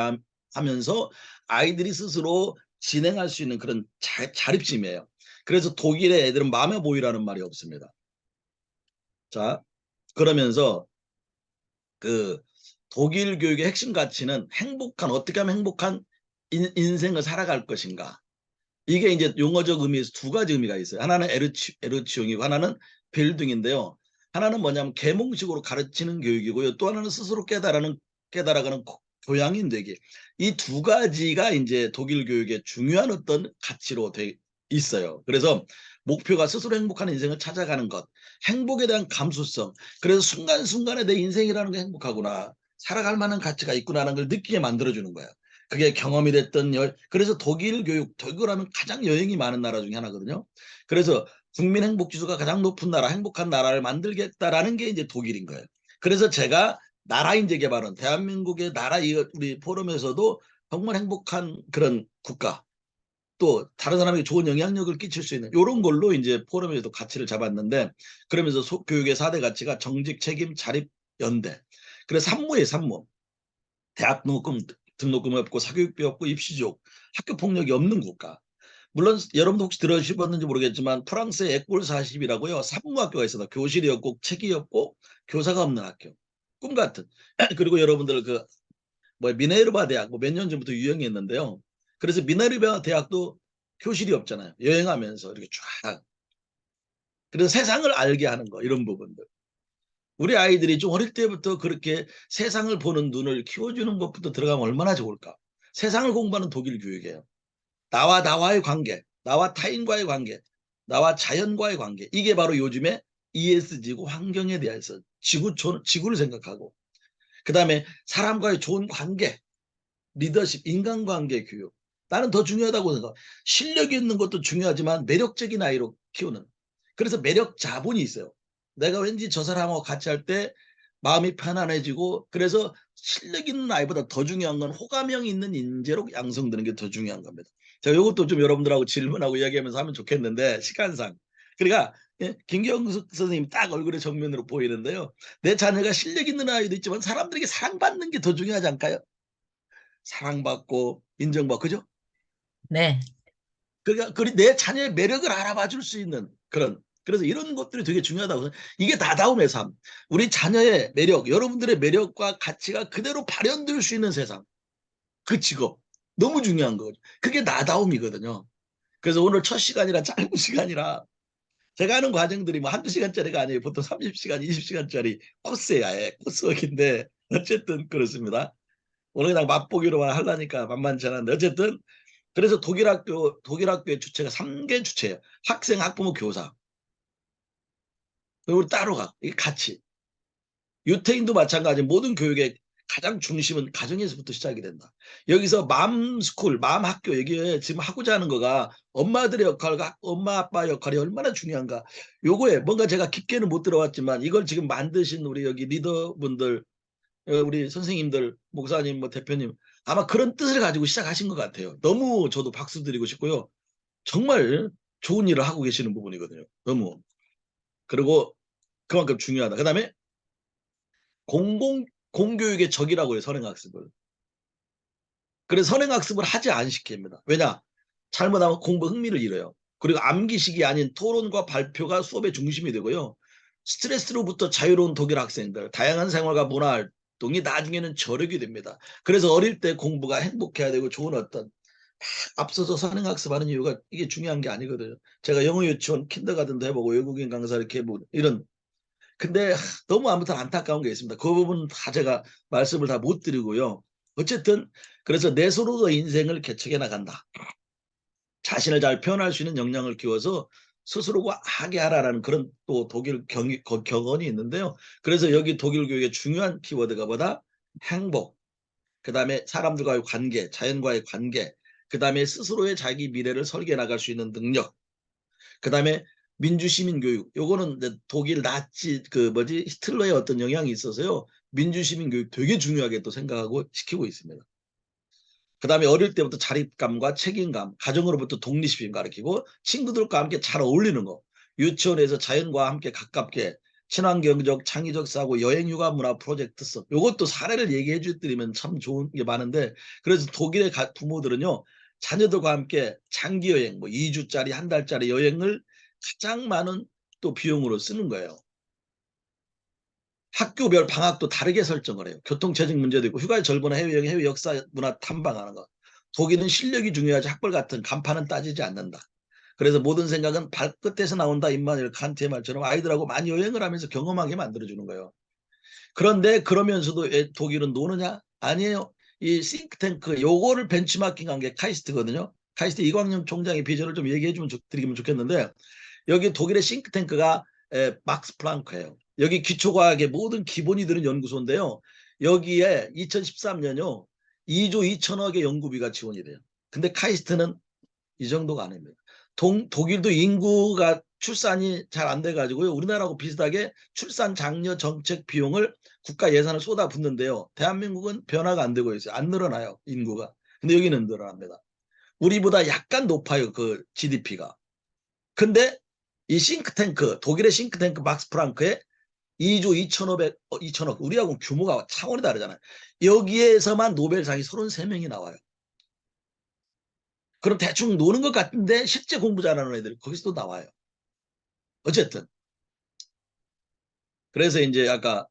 하면서 아이들이 스스로 진행할 수 있는 그런 자립심이에요. 그래서 독일의 애들은 맘에 보이라는 말이 없습니다. 자, 그러면서 그 독일 교육의 핵심 가치는 어떻게 하면 행복한 인생을 살아갈 것인가. 이게 이제 용어적 의미에서 두 가지 의미가 있어요. 하나는 에르치용이고 하나는 빌딩인데요. 하나는 뭐냐면 계몽식으로 가르치는 교육이고요. 또 하나는 스스로 깨달아가는 교양인되기. 이 두 가지가 이제 독일 교육의 중요한 어떤 가치로 돼 있어요. 그래서 목표가 스스로 행복한 인생을 찾아가는 것, 행복에 대한 감수성. 그래서 순간순간에 내 인생이라는 게 행복하구나. 살아갈 만한 가치가 있구나라는 걸 느끼게 만들어주는 거예요. 그게 경험이 됐던 그래서 독일 교육, 독일하면 가장 여행이 많은 나라 중에 하나거든요. 그래서 국민 행복 지수가 가장 높은 나라, 행복한 나라를 만들겠다라는 게 이제 독일인 거예요. 그래서 제가 나라 인재 개발은 대한민국의 나라 우리 포럼에서도 정말 행복한 그런 국가 또 다른 사람에게 좋은 영향력을 끼칠 수 있는 이런 걸로 이제 포럼에서도 가치를 잡았는데 그러면서 교육의 4대 가치가 정직, 책임, 자립, 연대. 그래서 산모예요, 산모. 대학 등록금 없고 사교육비 없고 입시족 학교 폭력이 없는 국가. 물론 여러분도 혹시 들으셨는지 모르겠지만 프랑스의 에꼴 40이라고요. 산부학교가 있어요. 교실이 없고 책이 없고 교사가 없는 학교. 꿈 같은. 그리고 여러분들 뭐 미네르바 대학 뭐 몇 년 전부터 유행했는데요. 그래서 미네르바 대학도 교실이 없잖아요. 여행하면서 이렇게 쫙. 그래서 세상을 알게 하는 거 이런 부분들. 우리 아이들이 좀 어릴 때부터 그렇게 세상을 보는 눈을 키워주는 것부터 들어가면 얼마나 좋을까. 세상을 공부하는 독일 교육이에요. 나와의 관계, 나와 타인과의 관계, 나와 자연과의 관계. 이게 바로 요즘에 ESG고 환경에 대해서 지구를 생각하고 그다음에 사람과의 좋은 관계, 리더십, 인간관계 교육. 나는 더 중요하다고 생각. 실력 있는 것도 중요하지만 매력적인 아이로 키우는. 그래서 매력 자본이 있어요. 내가 왠지 저 사람하고 같이 할 때 마음이 편안해지고 그래서 실력 있는 아이보다 더 중요한 건 호감형 있는 인재로 양성되는 게 더 중요한 겁니다. 자, 이것도 좀 여러분들하고 질문하고 이야기하면서 하면 좋겠는데 시간상. 그러니까 김경숙 선생님 딱 얼굴에 정면으로 보이는데요. 내 자녀가 실력 있는 아이도 있지만 사람들에게 사랑받는 게 더 중요하지 않을까요? 사랑받고 인정받고 그죠? 네. 그러니까 내 자녀의 매력을 알아봐 줄 수 있는 그런 그래서 이런 것들이 되게 중요하다고 이게 나다움의 삶. 우리 자녀의 매력, 여러분들의 매력과 가치가 그대로 발현될 수 있는 세상. 그 직업. 너무 중요한 거죠. 그게 나다움이거든요. 그래서 오늘 첫 시간이라 짧은 시간이라 제가 하는 과정들이 뭐 한두 시간짜리가 아니에요. 보통 30시간, 20시간짜리 코스예요. 아예 코스웍인데 어쨌든 그렇습니다. 오늘 그냥 맛보기로만 하려니까 만만치 않은데 어쨌든 그래서 독일 학교의 주체가 3개 주체예요. 학생, 학부모, 교사. 그리고 따로 가. 이게 같이. 유태인도 마찬가지. 모든 교육의 가장 중심은 가정에서부터 시작이 된다. 여기서 맘스쿨, 맘학교 여기에 지금 하고자 하는 거가 엄마들의 역할과 엄마 아빠 역할이 얼마나 중요한가. 요거에 뭔가 제가 깊게는 못 들어왔지만 이걸 지금 만드신 우리 여기 리더분들, 우리 선생님들, 목사님, 뭐 대표님 아마 그런 뜻을 가지고 시작하신 것 같아요. 너무 저도 박수 드리고 싶고요. 정말 좋은 일을 하고 계시는 부분이거든요. 너무. 그리고 그만큼 중요하다. 그 다음에 공교육의 적이라고 해요. 선행학습을. 그래서 선행학습을 하지 안 시킵니다. 왜냐? 잘못하면 공부 흥미를 잃어요. 그리고 암기식이 아닌 토론과 발표가 수업의 중심이 되고요. 스트레스로부터 자유로운 독일 학생들, 다양한 생활과 문화활동이 나중에는 저력이 됩니다. 그래서 어릴 때 공부가 행복해야 되고 좋은 어떤 앞서서 선행학습하는 이유가 이게 중요한 게 아니거든요. 제가 영어 유치원 킨더가든도 해보고 외국인 강사 이렇게 해보고 이런 근데 너무 아무튼 안타까운 게 있습니다. 그 부분은 다 제가 말씀을 다 못 드리고요. 어쨌든 그래서 내 스스로 인생을 개척해 나간다. 자신을 잘 표현할 수 있는 역량을 키워서 스스로가 하게 하라라는 그런 또 독일 격언이 있는데요. 그래서 여기 독일 교육의 중요한 키워드가 뭐다? 행복, 그 다음에 사람들과의 관계, 자연과의 관계, 그 다음에 스스로의 자기 미래를 설계해 나갈 수 있는 능력, 그 다음에 민주시민교육, 요거는 독일 나치 히틀러의 어떤 영향이 있어서요. 민주시민교육 되게 중요하게 또 생각하고 시키고 있습니다. 그 다음에 어릴 때부터 자립감과 책임감, 가정으로부터 독립심을 가르치고 친구들과 함께 잘 어울리는 거, 유치원에서 자연과 함께 가깝게 친환경적, 창의적 사고, 여행휴가 문화 프로젝트성, 요것도 사례를 얘기해 드리면 참 좋은 게 많은데 그래서 독일의 부모들은요. 자녀들과 함께 장기여행, 뭐 2주짜리, 한 달짜리 여행을 가장 많은 또 비용으로 쓰는 거예요. 학교별 방학도 다르게 설정을 해요. 교통체증 문제도 있고 휴가의 절반은 해외여행, 해외 역사 문화 탐방하는 거. 독일은 실력이 중요하지 학벌 같은 간판은 따지지 않는다. 그래서 모든 생각은 발끝에서 나온다. 임마누엘 칸트의 말처럼 아이들하고 많이 여행을 하면서 경험하게 만들어주는 거예요. 그런데 그러면서도 독일은 노느냐? 아니에요. 이 싱크탱크 요거를 벤치마킹한 게 카이스트거든요. 카이스트 이광영 총장의 비전을 좀 얘기해 드리면 좋겠는데 여기 독일의 싱크탱크가 막스 플랑크예요. 여기 기초과학의 모든 기본이 드는 연구소인데요. 여기에 2013년요. 2조 2천억의 연구비가 지원이 돼요. 근데 카이스트는 이 정도가 아닙니다. 독일도 인구가 출산이 잘 안 돼가지고요. 우리나라하고 비슷하게 출산 장려 정책 비용을 국가 예산을 쏟아붓는데요. 대한민국은 변화가 안 되고 있어요. 안 늘어나요. 인구가. 근데 여기는 늘어납니다. 우리보다 약간 높아요. 그 GDP가. 근데 이 싱크탱크, 독일의 싱크탱크 막스 프랑크의 2조 2천억, 우리하고 규모가 차원이 다르잖아요. 여기에서만 노벨상이 33명이 나와요. 그럼 대충 노는 것 같은데 실제 공부 잘하는 애들이 거기서도 나와요. 어쨌든. 그래서 이제 아까,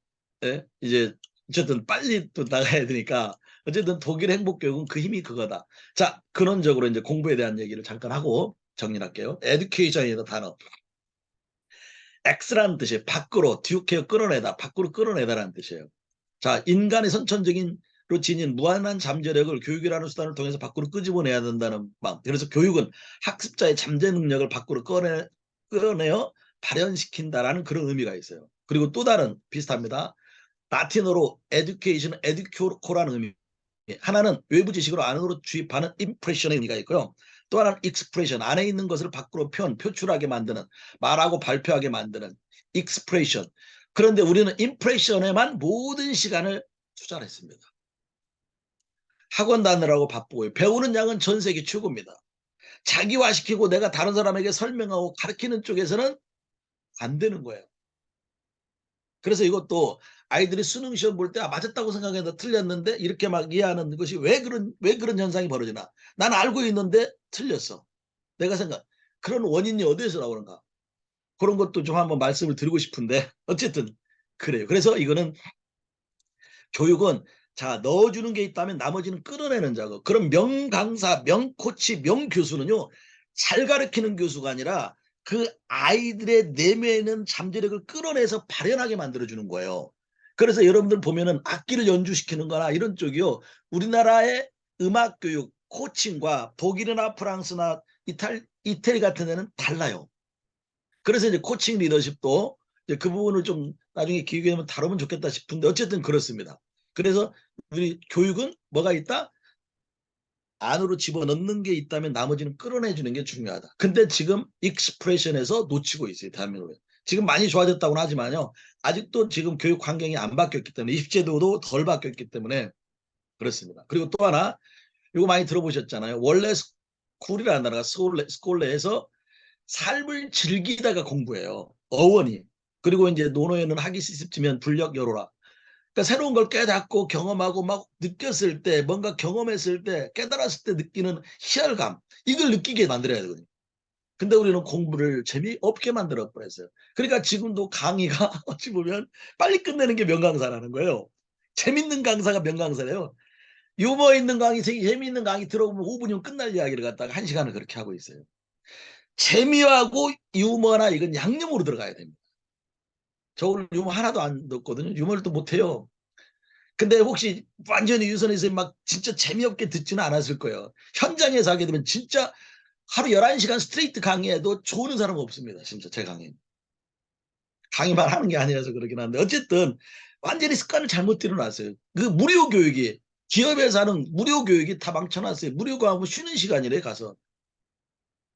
이제 어쨌든 빨리 또 나가야 되니까 어쨌든 독일 행복교육은 그 힘이 그거다. 자, 근원적으로 이제 공부에 대한 얘기를 잠깐 하고 정리할게요. 에듀케이션이라는 단어. X라는 뜻이에요. 밖으로, 듀케어 끌어내다, 밖으로 끌어내다라는 뜻이에요. 자, 인간의 선천적인로 지닌 무한한 잠재력을 교육이라는 수단을 통해서 밖으로 끄집어내야 된다는 마음. 그래서 교육은 학습자의 잠재 능력을 밖으로 끌어내어 발현시킨다라는 그런 의미가 있어요. 그리고 또 다른 비슷합니다. 라틴어로 에듀케이션, 에듀코라는 의미. 하나는 외부 지식으로 안으로 주입하는 임프레션의 의미가 있고요. 또 하나는 익스프레션, 안에 있는 것을 밖으로 표출하게 만드는, 말하고 발표하게 만드는 익스프레션. 그런데 우리는 임프레션에만 모든 시간을 투자를 했습니다. 학원 다니라고 바쁘고요. 배우는 양은 전 세계 최고입니다. 자기화시키고 내가 다른 사람에게 설명하고 가르치는 쪽에서는 안 되는 거예요. 그래서 이것도 아이들이 수능 시험 볼 때 맞았다고 생각해서 틀렸는데 이렇게 막 이해하는 것이 왜 그런 현상이 벌어지나? 난 알고 있는데 틀렸어. 내가 그런 원인이 어디에서 나오는가? 그런 것도 좀 한번 말씀을 드리고 싶은데 어쨌든 그래요. 그래서 이거는 교육은 자 넣어주는 게 있다면 나머지는 끌어내는 작업. 그럼 명강사, 명코치, 명교수는요. 잘 가르치는 교수가 아니라 그 아이들의 내면에 있는 잠재력을 끌어내서 발현하게 만들어주는 거예요. 그래서 여러분들 보면은 악기를 연주시키는 거나 이런 쪽이요. 우리나라의 음악 교육, 코칭과 독일이나 프랑스나 이태리 같은 데는 달라요. 그래서 이제 코칭 리더십도 이제 그 부분을 좀 나중에 기회가 되면 다루면 좋겠다 싶은데 어쨌든 그렇습니다. 그래서 우리 교육은 뭐가 있다? 안으로 집어넣는 게 있다면 나머지는 끌어내주는 게 중요하다. 근데 지금 익스프레션에서 놓치고 있어요. 대한민국에. 지금 많이 좋아졌다고는 하지만요. 아직도 지금 교육 환경이 안 바뀌었기 때문에 입시제도도 덜 바뀌었기 때문에 그렇습니다. 그리고 또 하나 이거 많이 들어보셨잖아요. 원래 스쿨이라는 나라가 스콜레에서 삶을 즐기다가 공부해요. 어원이. 그리고 이제 노노에는 하기 싫으면 불력 열어라. 그러니까 새로운 걸 깨닫고 경험하고 막 느꼈을 때 뭔가 경험했을 때 깨달았을 때 느끼는 희열감 이걸 느끼게 만들어야 되거든요. 근데 우리는 공부를 재미없게 만들어 버렸어요. 그러니까 지금도 강의가 어찌 보면 빨리 끝내는 게 명강사라는 거예요. 재밌는 강사가 명강사래요. 유머 있는 강의, 재미있는 강의 들어보면 5분이면 끝날 이야기를 갖다가 1시간을 그렇게 하고 있어요. 재미하고 유머나 이건 양념으로 들어가야 됩니다. 저 오늘 유머 하나도 안 듣거든요. 유머를 또 못해요. 근데 혹시 완전히 유선희 선생님 막 진짜 재미없게 듣지는 않았을 거예요. 현장에서 하게 되면 진짜 하루 11시간 스트레이트 강의해도 좋은 사람은 없습니다. 진짜 제 강의. 강의만 하는 게 아니라서 그러긴 한데 어쨌든 완전히 습관을 잘못 들여놨어요. 그 무료 교육이 기업에서 하는 무료 교육이 다 망쳐놨어요. 무료 교육하고 쉬는 시간이래 가서.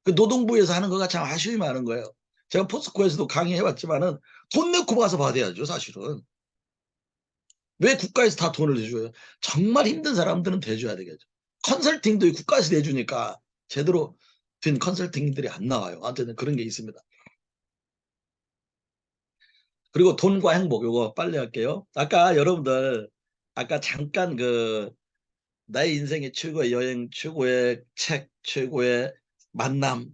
그 노동부에서 하는 거가 참 아쉬움이 많은 거예요. 제가 포스코에서도 강의해왔지만은 돈 내고 가서 받아야죠 사실은. 왜 국가에서 다 돈을 내줘요? 정말 힘든 사람들은 대줘야 되겠죠. 컨설팅도 국가에서 내주니까 제대로 된 컨설팅들이 안 나와요. 어쨌든 그런 게 있습니다. 그리고 돈과 행복 요거 빨리 할게요. 아까 여러분들 아까 잠깐 그 나의 인생의 최고의 여행, 최고의 책, 최고의 만남,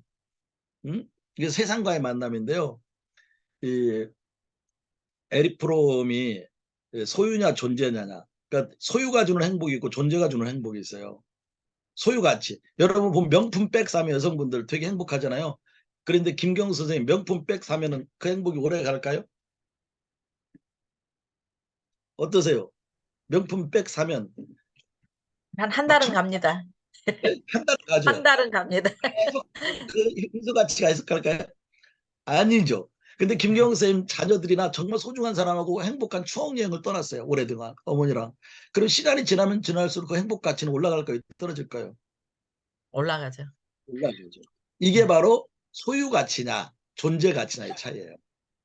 이게 세상과의 만남인데요. 이 에릭 프롬이 소유냐 존재냐냐. 그러니까 소유가 주는 행복이 있고 존재가 주는 행복이 있어요. 소유가치. 여러분 보면 명품백 사면 여성분들 되게 행복하잖아요. 그런데 김경수 선생님 명품백 사면은 그 행복이 오래 갈까요? 어떠세요? 명품백 사면 한 막 달은 갑니다. 한 달 가죠. 한 달은 갑니다. 그 희소 가치가 있을까요? 아니죠. 근데 김경수 선생님 자녀들이나 정말 소중한 사람하고 행복한 추억 여행을 떠났어요. 오래동안 어머니랑. 그리고 시간이 지나면 지날수록 그 행복 가치는 올라갈까요? 떨어질까요? 올라가죠. 올라가죠. 이게 바로 소유 가치냐 존재 가치냐의 차이예요.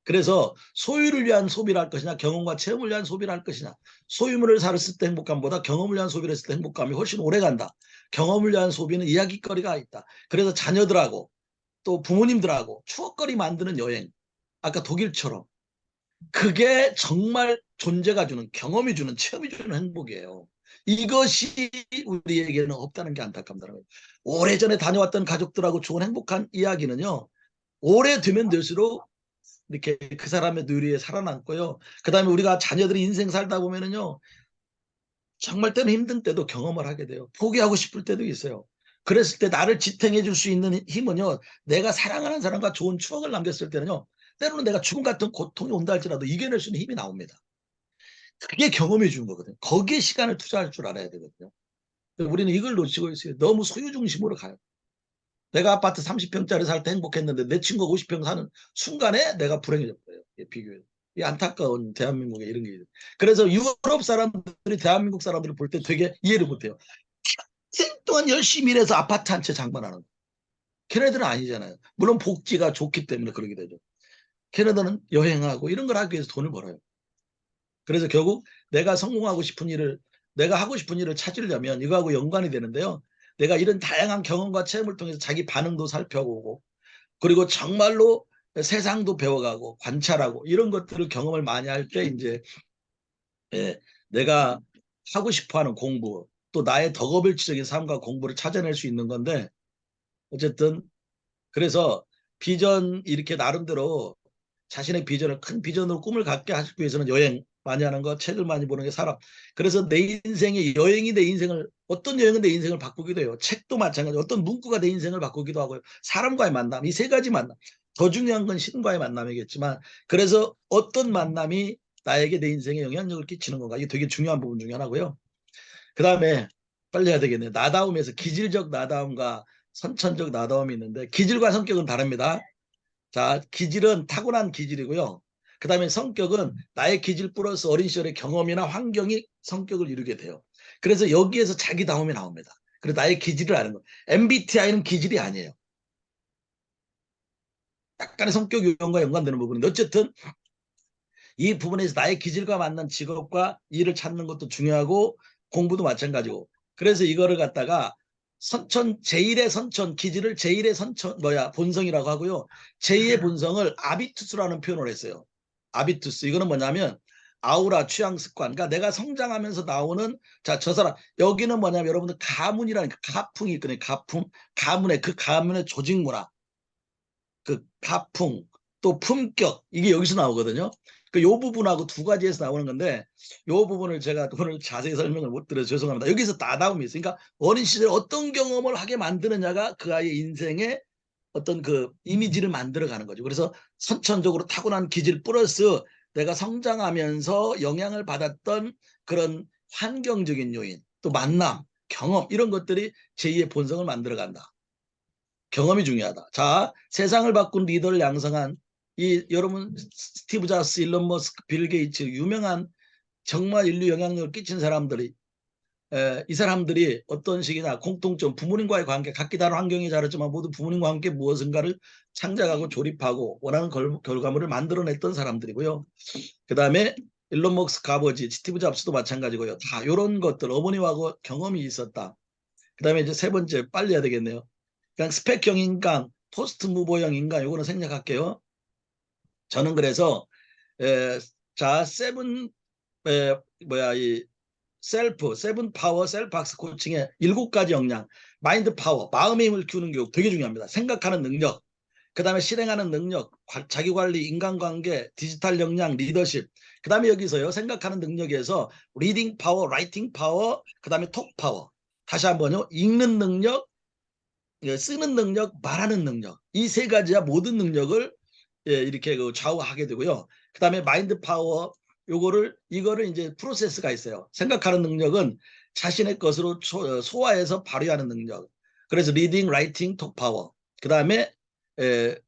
그래서 소유를 위한 소비를 할 것이냐 경험과 체험을 위한 소비를 할 것이냐. 소유물을 샀을 때 행복감보다 경험을 위한 소비를 했을 때 행복감이 훨씬 오래 간다. 경험을 위한 소비는 이야기거리가 있다. 그래서 자녀들하고 또 부모님들하고 추억거리 만드는 여행. 아까 독일처럼. 그게 정말 존재가 주는 경험이 주는 체험이 주는 행복이에요. 이것이 우리에게는 없다는 게 안타깝다는 거예요. 오래전에 다녀왔던 가족들하고 좋은 행복한 이야기는요. 오래되면 될수록 이렇게 그 사람의 뇌리에 살아남고요. 그 다음에 우리가 자녀들이 인생 살다 보면은요. 정말 때는 힘든 때도 경험을 하게 돼요. 포기하고 싶을 때도 있어요. 그랬을 때 나를 지탱해 줄 수 있는 힘은요. 내가 사랑하는 사람과 좋은 추억을 남겼을 때는요. 때로는 내가 죽음 같은 고통이 온다 할지라도 이겨낼 수 있는 힘이 나옵니다. 그게 경험해 주는 거거든요. 거기에 시간을 투자할 줄 알아야 되거든요. 우리는 이걸 놓치고 있어요. 너무 소유 중심으로 가요. 내가 아파트 30평짜리 살 때 행복했는데 내 친구가 50평 사는 순간에 내가 불행해졌어요. 비교해. 이 안타까운 대한민국에 이런 게 있어요. 그래서 유럽 사람들이 대한민국 사람들을 볼 때 되게 이해를 못해요. 평생 동안 열심히 일해서 아파트 한 채 장만하는 거. 걔네들은 아니잖아요. 물론 복지가 좋기 때문에 그러게 되죠. 걔네들은 여행하고 이런 걸 하기 위해서 돈을 벌어요. 그래서 결국 내가 성공하고 싶은 일을 내가 하고 싶은 일을 찾으려면 이거하고 연관이 되는데요. 내가 이런 다양한 경험과 체험을 통해서 자기 반응도 살펴보고 그리고 정말로 세상도 배워가고 관찰하고 이런 것들을 경험을 많이 할 때 이제 내가 하고 싶어하는 공부 또 나의 덕업일치적인 삶과 공부를 찾아낼 수 있는 건데 어쨌든 그래서 비전 이렇게 나름대로 자신의 비전을 큰 비전으로 꿈을 갖게 하기 위해서는 여행 많이 하는 거 책을 많이 보는 게 사람 그래서 내 인생의 여행이 내 인생을 어떤 여행은 내 인생을 바꾸기도 해요. 책도 마찬가지 어떤 문구가 내 인생을 바꾸기도 하고요. 사람과의 만남 이 세 가지 만남 더 중요한 건 신과의 만남이겠지만 그래서 어떤 만남이 나에게 내 인생에 영향력을 끼치는 건가 이게 되게 중요한 부분 중에 하나고요. 그 다음에 빨리 해야 되겠네요. 나다움에서 기질적 나다움과 선천적 나다움이 있는데 기질과 성격은 다릅니다. 자, 기질은 타고난 기질이고요. 그 다음에 성격은 나의 기질 플러스 어린 시절의 경험이나 환경이 성격을 이루게 돼요. 그래서 여기에서 자기다움이 나옵니다. 그래서 나의 기질을 아는 거. MBTI는 기질이 아니에요. 약간의 성격 유형과 연관되는 부분인데 어쨌든 이 부분에서 나의 기질과 맞는 직업과 일을 찾는 것도 중요하고 공부도 마찬가지고 그래서 이거를 갖다가 선천 제1의 선천 기질을 제1의 선천 본성이라고 하고요. 제2의 본성을 아비투스라는 표현을 했어요. 아비투스 이거는 뭐냐면 아우라 취향 습관 그러니까 내가 성장하면서 나오는 자 저 사람 여기는 뭐냐면 여러분들 가문이라니까 가풍이 있거든요. 가문의 그 가문의 조직 문화 그 가풍 또 품격 이게 여기서 나오거든요. 그 요 부분하고 두 가지에서 나오는 건데 요 부분을 제가 오늘 자세히 설명을 못 드려서 죄송합니다. 여기서 나다움이 있어요. 그러니까 어린 시절에 어떤 경험을 하게 만드느냐가 그 아이의 인생의 어떤 그 이미지를 만들어가는 거죠. 그래서 선천적으로 타고난 기질 플러스 내가 성장하면서 영향을 받았던 그런 환경적인 요인 또 만남 경험 이런 것들이 제2의 본성을 만들어간다. 경험이 중요하다. 자, 세상을 바꾼 리더를 양성한 이 여러분 스티브 잡스, 일론 머스크, 빌 게이츠 유명한 정말 인류 영향력을 끼친 사람들이 이 사람들이 어떤 식이나 공통점 부모님과의 관계 각기 다른 환경이 다르지만 모두 부모님과 함께 무엇인가를 창작하고 조립하고 원하는 결과물을 만들어냈던 사람들이고요. 그 다음에 일론 머스크 아버지 스티브 잡스도 마찬가지고요. 다 이런 것들 어머니와 경험이 있었다. 그 다음에 이제 세 번째 빨리 해야 되겠네요. 그냥 스펙형 인간, 포스트 무버형 인간 요거는 생략할게요. 저는 그래서 자 세븐 이 세븐 파워 셀프학습 코칭의 7가지 역량 마인드 파워 마음의 힘을 키우는 교육 되게 중요합니다. 생각하는 능력 그 다음에 실행하는 능력 자기관리 인간관계 디지털 역량 리더십 그 다음에 여기서요 생각하는 능력에서 리딩 파워 라이팅 파워 그 다음에 톡 파워 다시 한번요 읽는 능력 쓰는 능력, 말하는 능력 이 세 가지야 모든 능력을 이렇게 좌우하게 되고요. 그 다음에 마인드 파워 이거를 이제 프로세스가 있어요. 생각하는 능력은 자신의 것으로 소화해서 발휘하는 능력. 그래서 리딩, 라이팅, 톡 파워. 그 다음에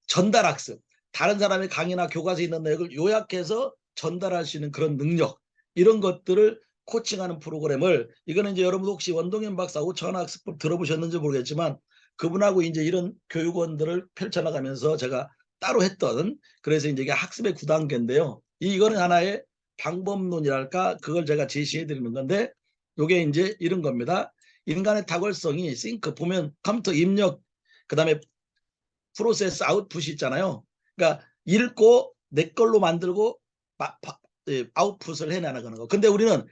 전달 학습. 다른 사람의 강의나 교과서에 있는 내용을 요약해서 전달할 수 있는 그런 능력. 이런 것들을 코칭하는 프로그램을 이거는 이제 여러분 혹시 원동현 박사 5차원 학습법 들어보셨는지 모르겠지만 그분하고 이제 이런 교육원들을 펼쳐나가면서 제가 따로 했던 그래서 이제 이게 학습의 9단계인데요. 이거는 하나의 방법론이랄까 그걸 제가 제시해 드리는 건데 이게 이제 이런 겁니다. 인간의 탁월성이 싱크 보면 컴퓨터 입력 그다음에 프로세스 아웃풋이 있잖아요. 그러니까 읽고 내 걸로 만들고 아웃풋을 해내는 거. 근데 우리는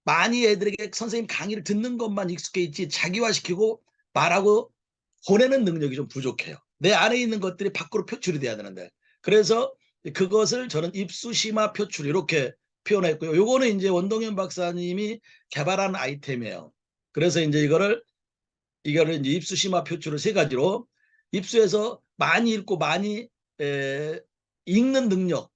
많이 애들에게 선생님 강의를 듣는 것만 익숙해 있지 자기화시키고 말하고 보내는 능력이 좀 부족해요. 내 안에 있는 것들이 밖으로 표출이 돼야 되는데 그래서 그것을 저는 입수심화 표출 이렇게 표현했고요. 요거는 이제 원동현 박사님이 개발한 아이템이에요. 그래서 이제 이거를 이제 입수심화 표출을 3가지로 입수해서 많이 읽고 많이 읽는 능력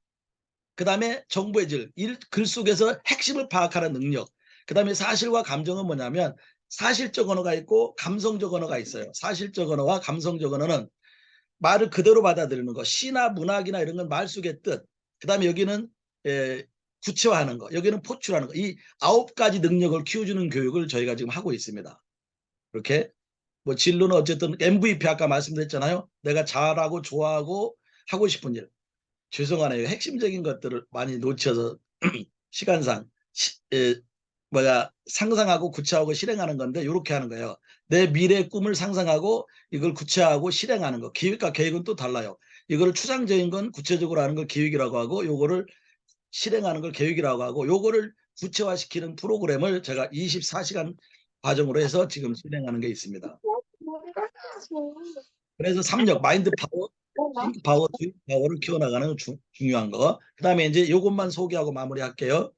그 다음에 정보의 질 글 속에서 핵심을 파악하는 능력 그 다음에 사실과 감정은 뭐냐면 사실적 언어가 있고 감성적 언어가 있어요. 사실적 언어와 감성적 언어는 말을 그대로 받아들이는 거 시나 문학이나 이런 건 말 속의 뜻 그 다음에 여기는 구체화하는 거 여기는 포출하는 거 이 9가지 능력을 키워주는 교육을 저희가 지금 하고 있습니다. 이렇게 뭐 진로는 어쨌든 MVP 아까 말씀드렸잖아요. 내가 잘하고 좋아하고 하고 싶은 일 죄송하네요. 핵심적인 것들을 많이 놓쳐서 시간상 상상하고 구체하고 실행하는 건데 이렇게 하는 거예요. 내 미래의 꿈을 상상하고 이걸 구체화하고 실행하는 거. 기획과 계획은 또 달라요. 이거를 추상적인 건 구체적으로 하는 걸 기획이라고 하고 요거를 실행하는 걸 계획이라고 하고 요거를 구체화시키는 프로그램을 제가 24시간 과정으로 해서 지금 진행하는 게 있습니다. 그래서 3력 마인드 파워 싱크 파워, 주입 파워를 키워나가는 중요한 거. 그 다음에 이제 이것만 소개하고 마무리할게요.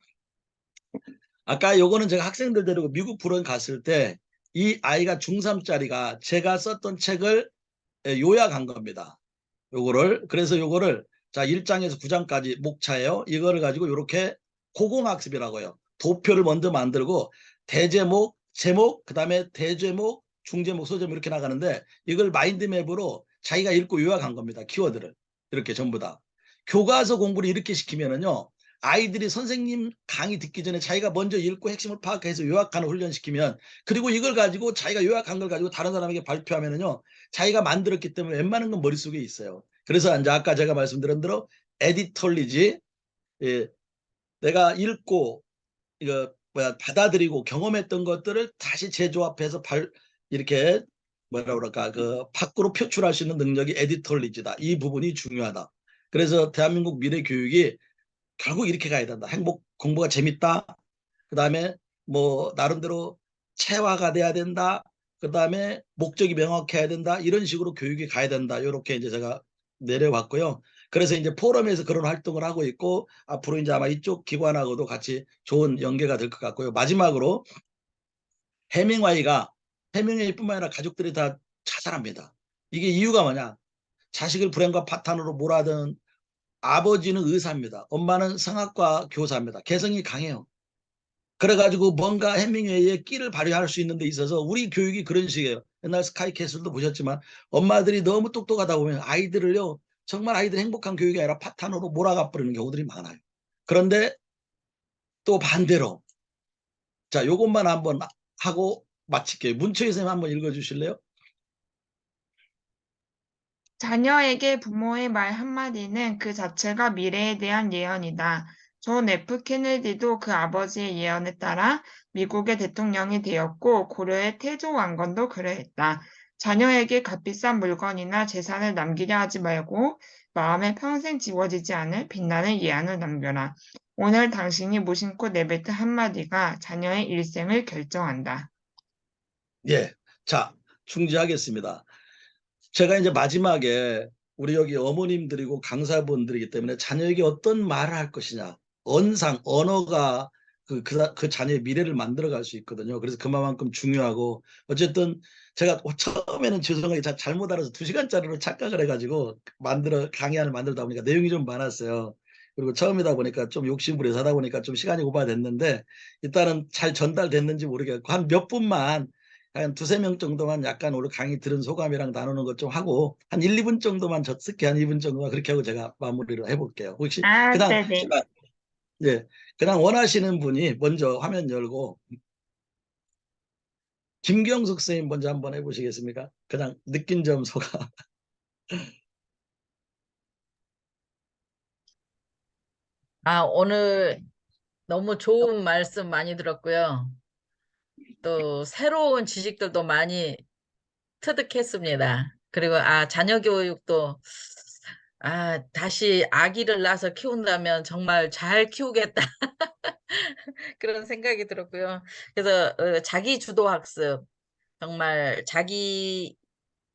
아까 요거는 제가 학생들 데리고 미국 프로그램 갔을 때 이 아이가 중3짜리가 제가 썼던 책을 요약한 겁니다. 요거를 그래서 요거를 자 1장에서 9장까지 목차예요. 이거를 가지고 이렇게 고공학습이라고요. 도표를 먼저 만들고 대제목, 제목, 그다음에 대제목, 중제목, 소제목 이렇게 나가는데 이걸 마인드맵으로 자기가 읽고 요약한 겁니다. 키워드를 이렇게 전부 다. 교과서 공부를 이렇게 시키면은요. 아이들이 선생님 강의 듣기 전에 자기가 먼저 읽고 핵심을 파악해서 요약하는 훈련 시키면 그리고 이걸 가지고 자기가 요약한 걸 가지고 다른 사람에게 발표하면은요. 자기가 만들었기 때문에 웬만한 건 머릿속에 있어요. 그래서 이제 아까 제가 말씀드린 대로 에디털리지 예, 내가 읽고 이거 뭐야 받아들이고 경험했던 것들을 다시 재조합해서 이렇게 뭐라 그럴까 그 밖으로 표출할 수 있는 능력이 에디털리지다. 이 부분이 중요하다. 그래서 대한민국 미래 교육이 결국 이렇게 가야 된다. 행복 공부가 재밌다. 그다음에 뭐 나름대로 체화가 돼야 된다. 그다음에 목적이 명확해야 된다. 이런 식으로 교육이 가야 된다. 이렇게 이제 제가 내려왔고요. 그래서 이제 포럼에서 그런 활동을 하고 있고 앞으로 이제 아마 이쪽 기관하고도 같이 좋은 연계가 될 것 같고요. 마지막으로 해밍웨이뿐만 아니라 가족들이 다 자살합니다. 이게 이유가 뭐냐? 자식을 불행과 파탄으로 몰아든 아버지는 의사입니다. 엄마는 성악과 교사입니다. 개성이 강해요. 그래가지고 뭔가 해밍웨이의 끼를 발휘할 수 있는 데 있어서 우리 교육이 그런 식이에요. 옛날 스카이캐슬도 보셨지만 엄마들이 너무 똑똑하다 보면 아이들을요. 정말 아이들 행복한 교육이 아니라 파탄으로 몰아가 버리는 경우들이 많아요. 그런데 또 반대로 자 요것만 한번 하고 마칠게요. 문초희 선생님 한번 읽어주실래요? 자녀에게 부모의 말 한마디는 그 자체가 미래에 대한 예언이다. 존 F. 케네디도 그 아버지의 예언에 따라 미국의 대통령이 되었고 고려의 태조 왕건도 그러했다. 자녀에게 값비싼 물건이나 재산을 남기려 하지 말고 마음에 평생 지워지지 않을 빛나는 예언을 남겨라. 오늘 당신이 무심코 내뱉은 한마디가 자녀의 일생을 결정한다. 예. 자, 중지하겠습니다. 제가 이제 마지막에 우리 여기 어머님들이고 강사분들이기 때문에 자녀에게 어떤 말을 할 것이냐. 언어가 그 자녀의 미래를 만들어갈 수 있거든요. 그래서 그만큼 중요하고 어쨌든 제가 처음에는 죄송하게 잘못 알아서 2시간짜리로 착각을 해가지고 강의안을 만들다 보니까 내용이 좀 많았어요. 그리고 처음이다 보니까 좀 욕심부려서 하다 보니까 좀 시간이 오버됐는데 일단은 잘 전달됐는지 모르겠고 한 몇 분만 한 두세 명 정도만 약간 오늘 강의 들은 소감이랑 나누는 것 좀 하고 한 1, 2분 정도만 적습게 한 2분 정도만 그렇게 하고 제가 마무리를 해볼게요. 혹시 그냥 네네. 예, 그냥 원하시는 분이 먼저 화면 열고 김경숙 선생님 먼저 한번 해보시겠습니까? 그냥 느낀 점 소감. 오늘 너무 좋은 말씀 많이 들었고요. 또 새로운 지식들도 많이 터득했습니다. 그리고 자녀 교육도 다시 아기를 낳아서 키운다면 정말 잘 키우겠다. 그런 생각이 들었고요. 그래서 자기 주도 학습 정말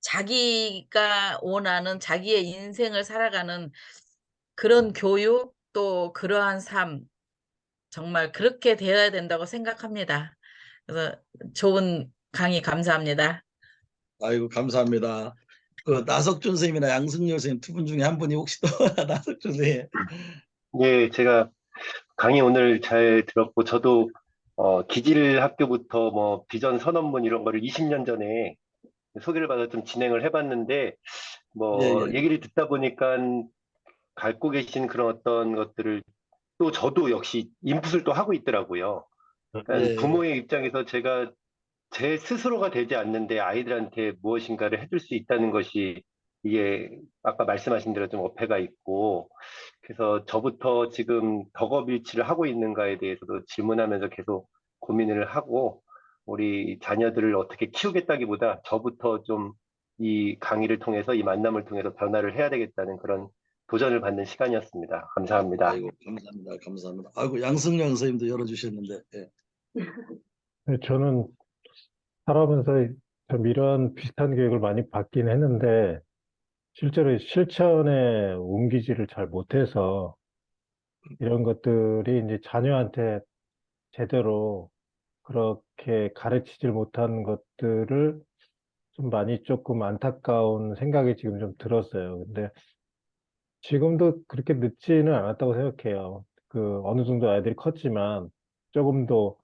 자기가 원하는 자기의 인생을 살아가는 그런 교육 또 그러한 삶 정말 그렇게 되어야 된다고 생각합니다. 그래서 좋은 강의 감사합니다. 아이고 감사합니다. 그 나석준 선생님이나 양승열 선생님 두 분 중에 한 분이 혹시 또 나석준 선생님. 예, 제가 강의 오늘 잘 들었고, 저도 기질 학교부터 뭐 비전 선언문 이런 거를 20년 전에 소개를 받아 좀 진행을 해봤는데, 뭐 예예. 얘기를 듣다 보니까 갖고 계신 그런 어떤 것들을 또 저도 역시 인풋을 또 하고 있더라고요. 그러니까 예. 부모의 입장에서 제가 제 스스로가 되지 않는데 아이들한테 무엇인가를 해줄 수 있다는 것이 이게 아까 말씀하신 대로 좀 어폐가 있고 그래서 저부터 지금 덕업일치를 하고 있는가에 대해서도 질문하면서 계속 고민을 하고 우리 자녀들을 어떻게 키우겠다기보다 저부터 좀 이 강의를 통해서 이 만남을 통해서 변화를 해야 되겠다는 그런 도전을 받는 시간이었습니다. 감사합니다. 아이고 감사합니다. 감사합니다. 아이고 양승열 선생님도 열어주셨는데. 예. 네, 저는 살아오면서 좀 이런 비슷한 교육을 많이 받긴 했는데, 실제로 실천에 옮기지를 잘 못해서, 이런 것들이 이제 자녀한테 제대로 그렇게 가르치질 못한 것들을 좀 많이 조금 안타까운 생각이 지금 좀 들었어요. 근데 지금도 그렇게 늦지는 않았다고 생각해요. 그 어느 정도 아이들이 컸지만 조금 더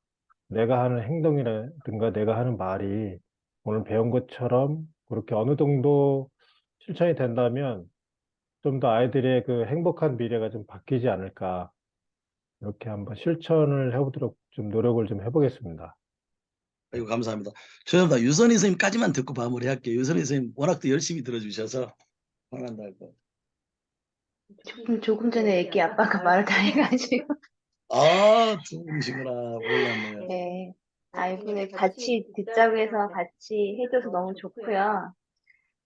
내가 하는 행동이라든가 내가 하는 말이 오늘 배운 것처럼 그렇게 어느 정도 실천이 된다면 좀 더 아이들의 그 행복한 미래가 좀 바뀌지 않을까. 이렇게 한번 실천을 해보도록 좀 노력을 좀 해보겠습니다. 아이고, 감사합니다. 죄송합니다. 유선희 선생님까지만 듣고 마무리할게요. 유선희 선생님 워낙 또 열심히 들어주셔서 화난다고. 조금 전에 애기 아빠가 말을 다 해가지고. 아, 좋으시구나. 몰랐네요. 네. 이번에 같이 듣자고 해서 같이 해줘서 너무 좋고요.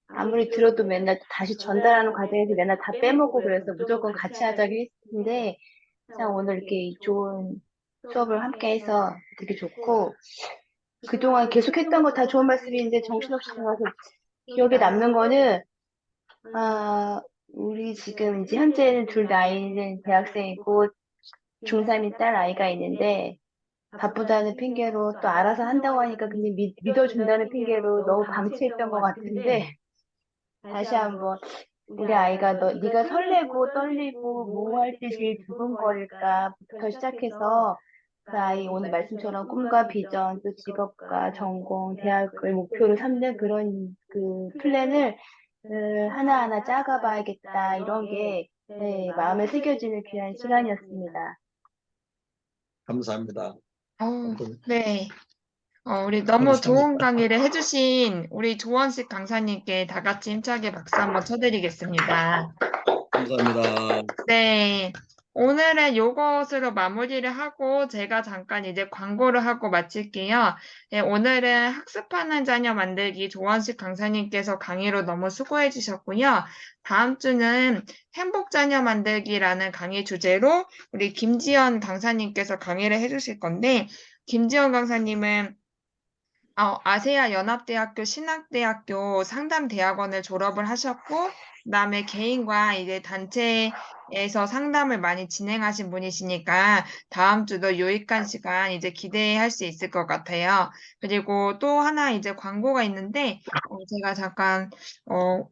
아무리 들어도 맨날 다시 전달하는 과정에서 맨날 다 빼먹고 그래서 무조건 같이 하자고 했는데, 참 오늘 이렇게 좋은 수업을 함께 해서 되게 좋고, 그동안 계속 했던 거 다 좋은 말씀인데 정신없이 들어가서 기억에 남는 거는, 우리 지금 이제 현재는 둘 다 아이는 대학생이고, 중3인 딸 아이가 있는데, 바쁘다는 핑계로 또 알아서 한다고 하니까 그냥 믿어준다는 핑계로 너무 방치했던 것 같은데, 다시 한번 우리 아이가 네가 설레고 떨리고 뭐 할 때 제일 두근거릴까부터 시작해서 그 아이 오늘 말씀처럼 꿈과 비전 또 직업과 전공 대학을 목표로 삼는 그런 그 플랜을 하나하나 짜가봐야겠다 이런 게 네, 마음에 새겨지는 귀한 시간이었습니다. 감사합니다. 네. 우리 너무 좋은 강의를 해주신 우리 조원식 강사님께 다 같이 힘차게 박수 한번 쳐드리겠습니다. 감사합니다. 네. 오늘은 요것으로 마무리를 하고 제가 잠깐 이제 광고를 하고 마칠게요. 네, 오늘은 학습하는 자녀 만들기 조원식 강사님께서 강의로 너무 수고해 주셨고요. 다음 주는 행복 자녀 만들기라는 강의 주제로 우리 김지연 강사님께서 강의를 해 주실 건데, 김지연 강사님은 아세아 연합대학교 신학대학교 상담대학원을 졸업을 하셨고, 그다음에 개인과 이제 단체에서 상담을 많이 진행하신 분이시니까 다음 주도 유익한 시간 이제 기대할 수 있을 것 같아요. 그리고 또 하나 이제 광고가 있는데, 제가 잠깐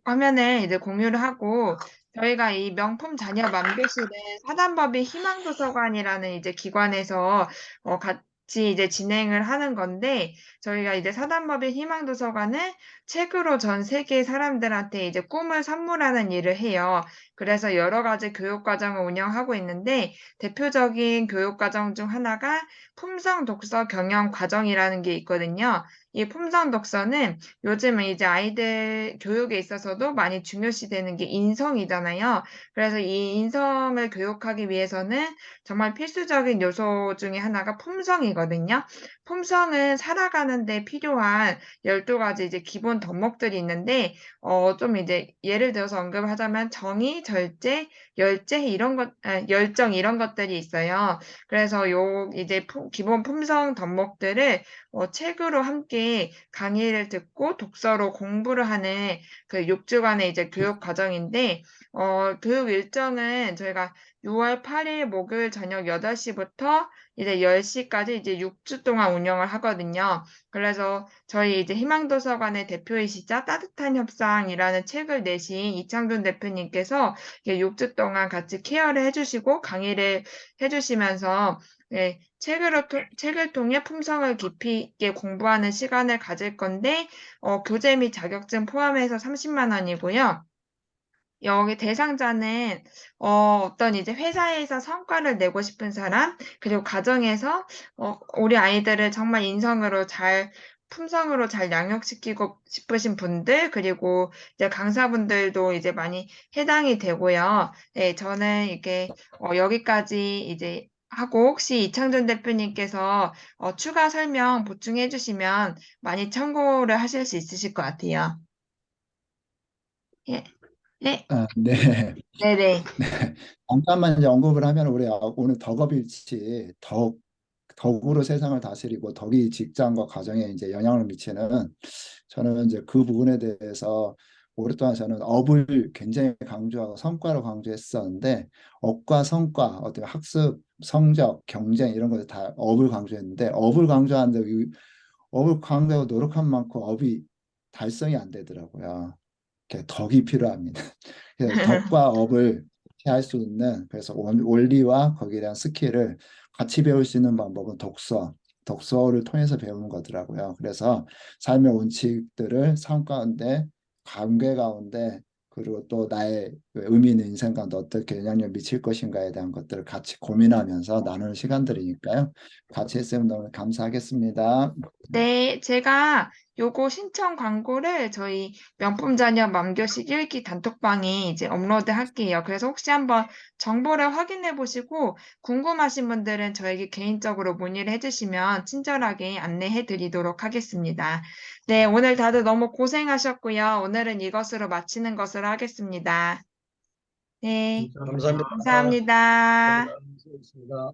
화면을 이제 공유를 하고, 저희가 이 명품 자녀 만교실은 사단법인 희망도서관이라는 이제 기관에서 같이 이제 진행을 하는 건데, 저희가 이제 사단법인 희망도서관은 책으로 전 세계 사람들한테 이제 꿈을 선물하는 일을 해요. 그래서 여러 가지 교육과정을 운영하고 있는데, 대표적인 교육과정 중 하나가 품성 독서 경영 과정이라는 게 있거든요. 이 품성 독서는 요즘은 이제 아이들 교육에 있어서도 많이 중요시되는 게 인성이잖아요. 그래서 이 인성을 교육하기 위해서는 정말 필수적인 요소 중에 하나가 품성이거든요. 품성은 살아가는 데 필요한 12가지 이제 기본 덕목들이 있는데, 좀 이제 예를 들어서 언급하자면 정의, 절제, 열정 이런 것들이 있어요. 그래서 요 이제 기본 품성 덕목들을 책으로 함께 강의를 듣고 독서로 공부를 하는 그 6주간의 이제 교육 과정인데, 교육 일정은 저희가 6월 8일 목요일 저녁 8시부터 이제 10시까지 이제 6주 동안 운영을 하거든요. 그래서 저희 이제 희망도서관의 대표이시자 따뜻한 협상이라는 책을 내신 이창준 대표님께서 6주 동안 같이 케어를 해주시고 강의를 해주시면서 네, 책을 통해 품성을 깊이 있게 공부하는 시간을 가질 건데, 교재 및 자격증 포함해서 30만 원이고요. 여기 대상자는 어떤 이제 회사에서 성과를 내고 싶은 사람, 그리고 가정에서 우리 아이들을 정말 품성으로 잘 양육시키고 싶으신 분들, 그리고 이제 강사분들도 이제 많이 해당이 되고요. 네, 저는 이게 여기까지 이제 하고 혹시 이창준 대표님께서 추가 설명 보충해 주시면 많이 참고를 하실 수 있으실 것 같아요. 예. 네. 네. 네네. 잠깐만 이제 언급을 하면 우리 오늘 덕업일치 덕으로 세상을 다스리고 덕이 직장과 가정에 이제 영향을 미치는 저는 이제 그 부분에 대해서 오랫동안 저는 업을 굉장히 강조하고 성과를 강조했었는데 업과 성과 어떤 학습 성적 경쟁 이런 것들 다 업을 강조했는데 업을 강조하고 노력한 만큼 업이 달성이 안 되더라고요. 이렇게 덕이 필요합니다. 그래서 덕과 업을 할 수 있는, 그래서 원리와 거기에 대한 스킬을 같이 배울 수 있는 방법은 독서를 통해서 배우는 거더라고요. 그래서 삶의 원칙들을 삶 가운데, 관계 가운데, 그리고 또 나의 의미 있는 인생 가운데 어떻게 영향력을 미칠 것인가에 대한 것들을 같이 고민하면서 나누는 시간들이니까요. 같이 했으면 너무 감사하겠습니다. 네, 제가 요거 신청 광고를 저희 명품자녀 맘교실 1기 단톡방에 이제 업로드 할게요. 그래서 혹시 한번 정보를 확인해 보시고 궁금하신 분들은 저에게 개인적으로 문의를 해주시면 친절하게 안내해 드리도록 하겠습니다. 네, 오늘 다들 너무 고생하셨고요. 오늘은 이것으로 마치는 것으로 하겠습니다. 네, 감사합니다. 감사합니다. 수고하셨습니다.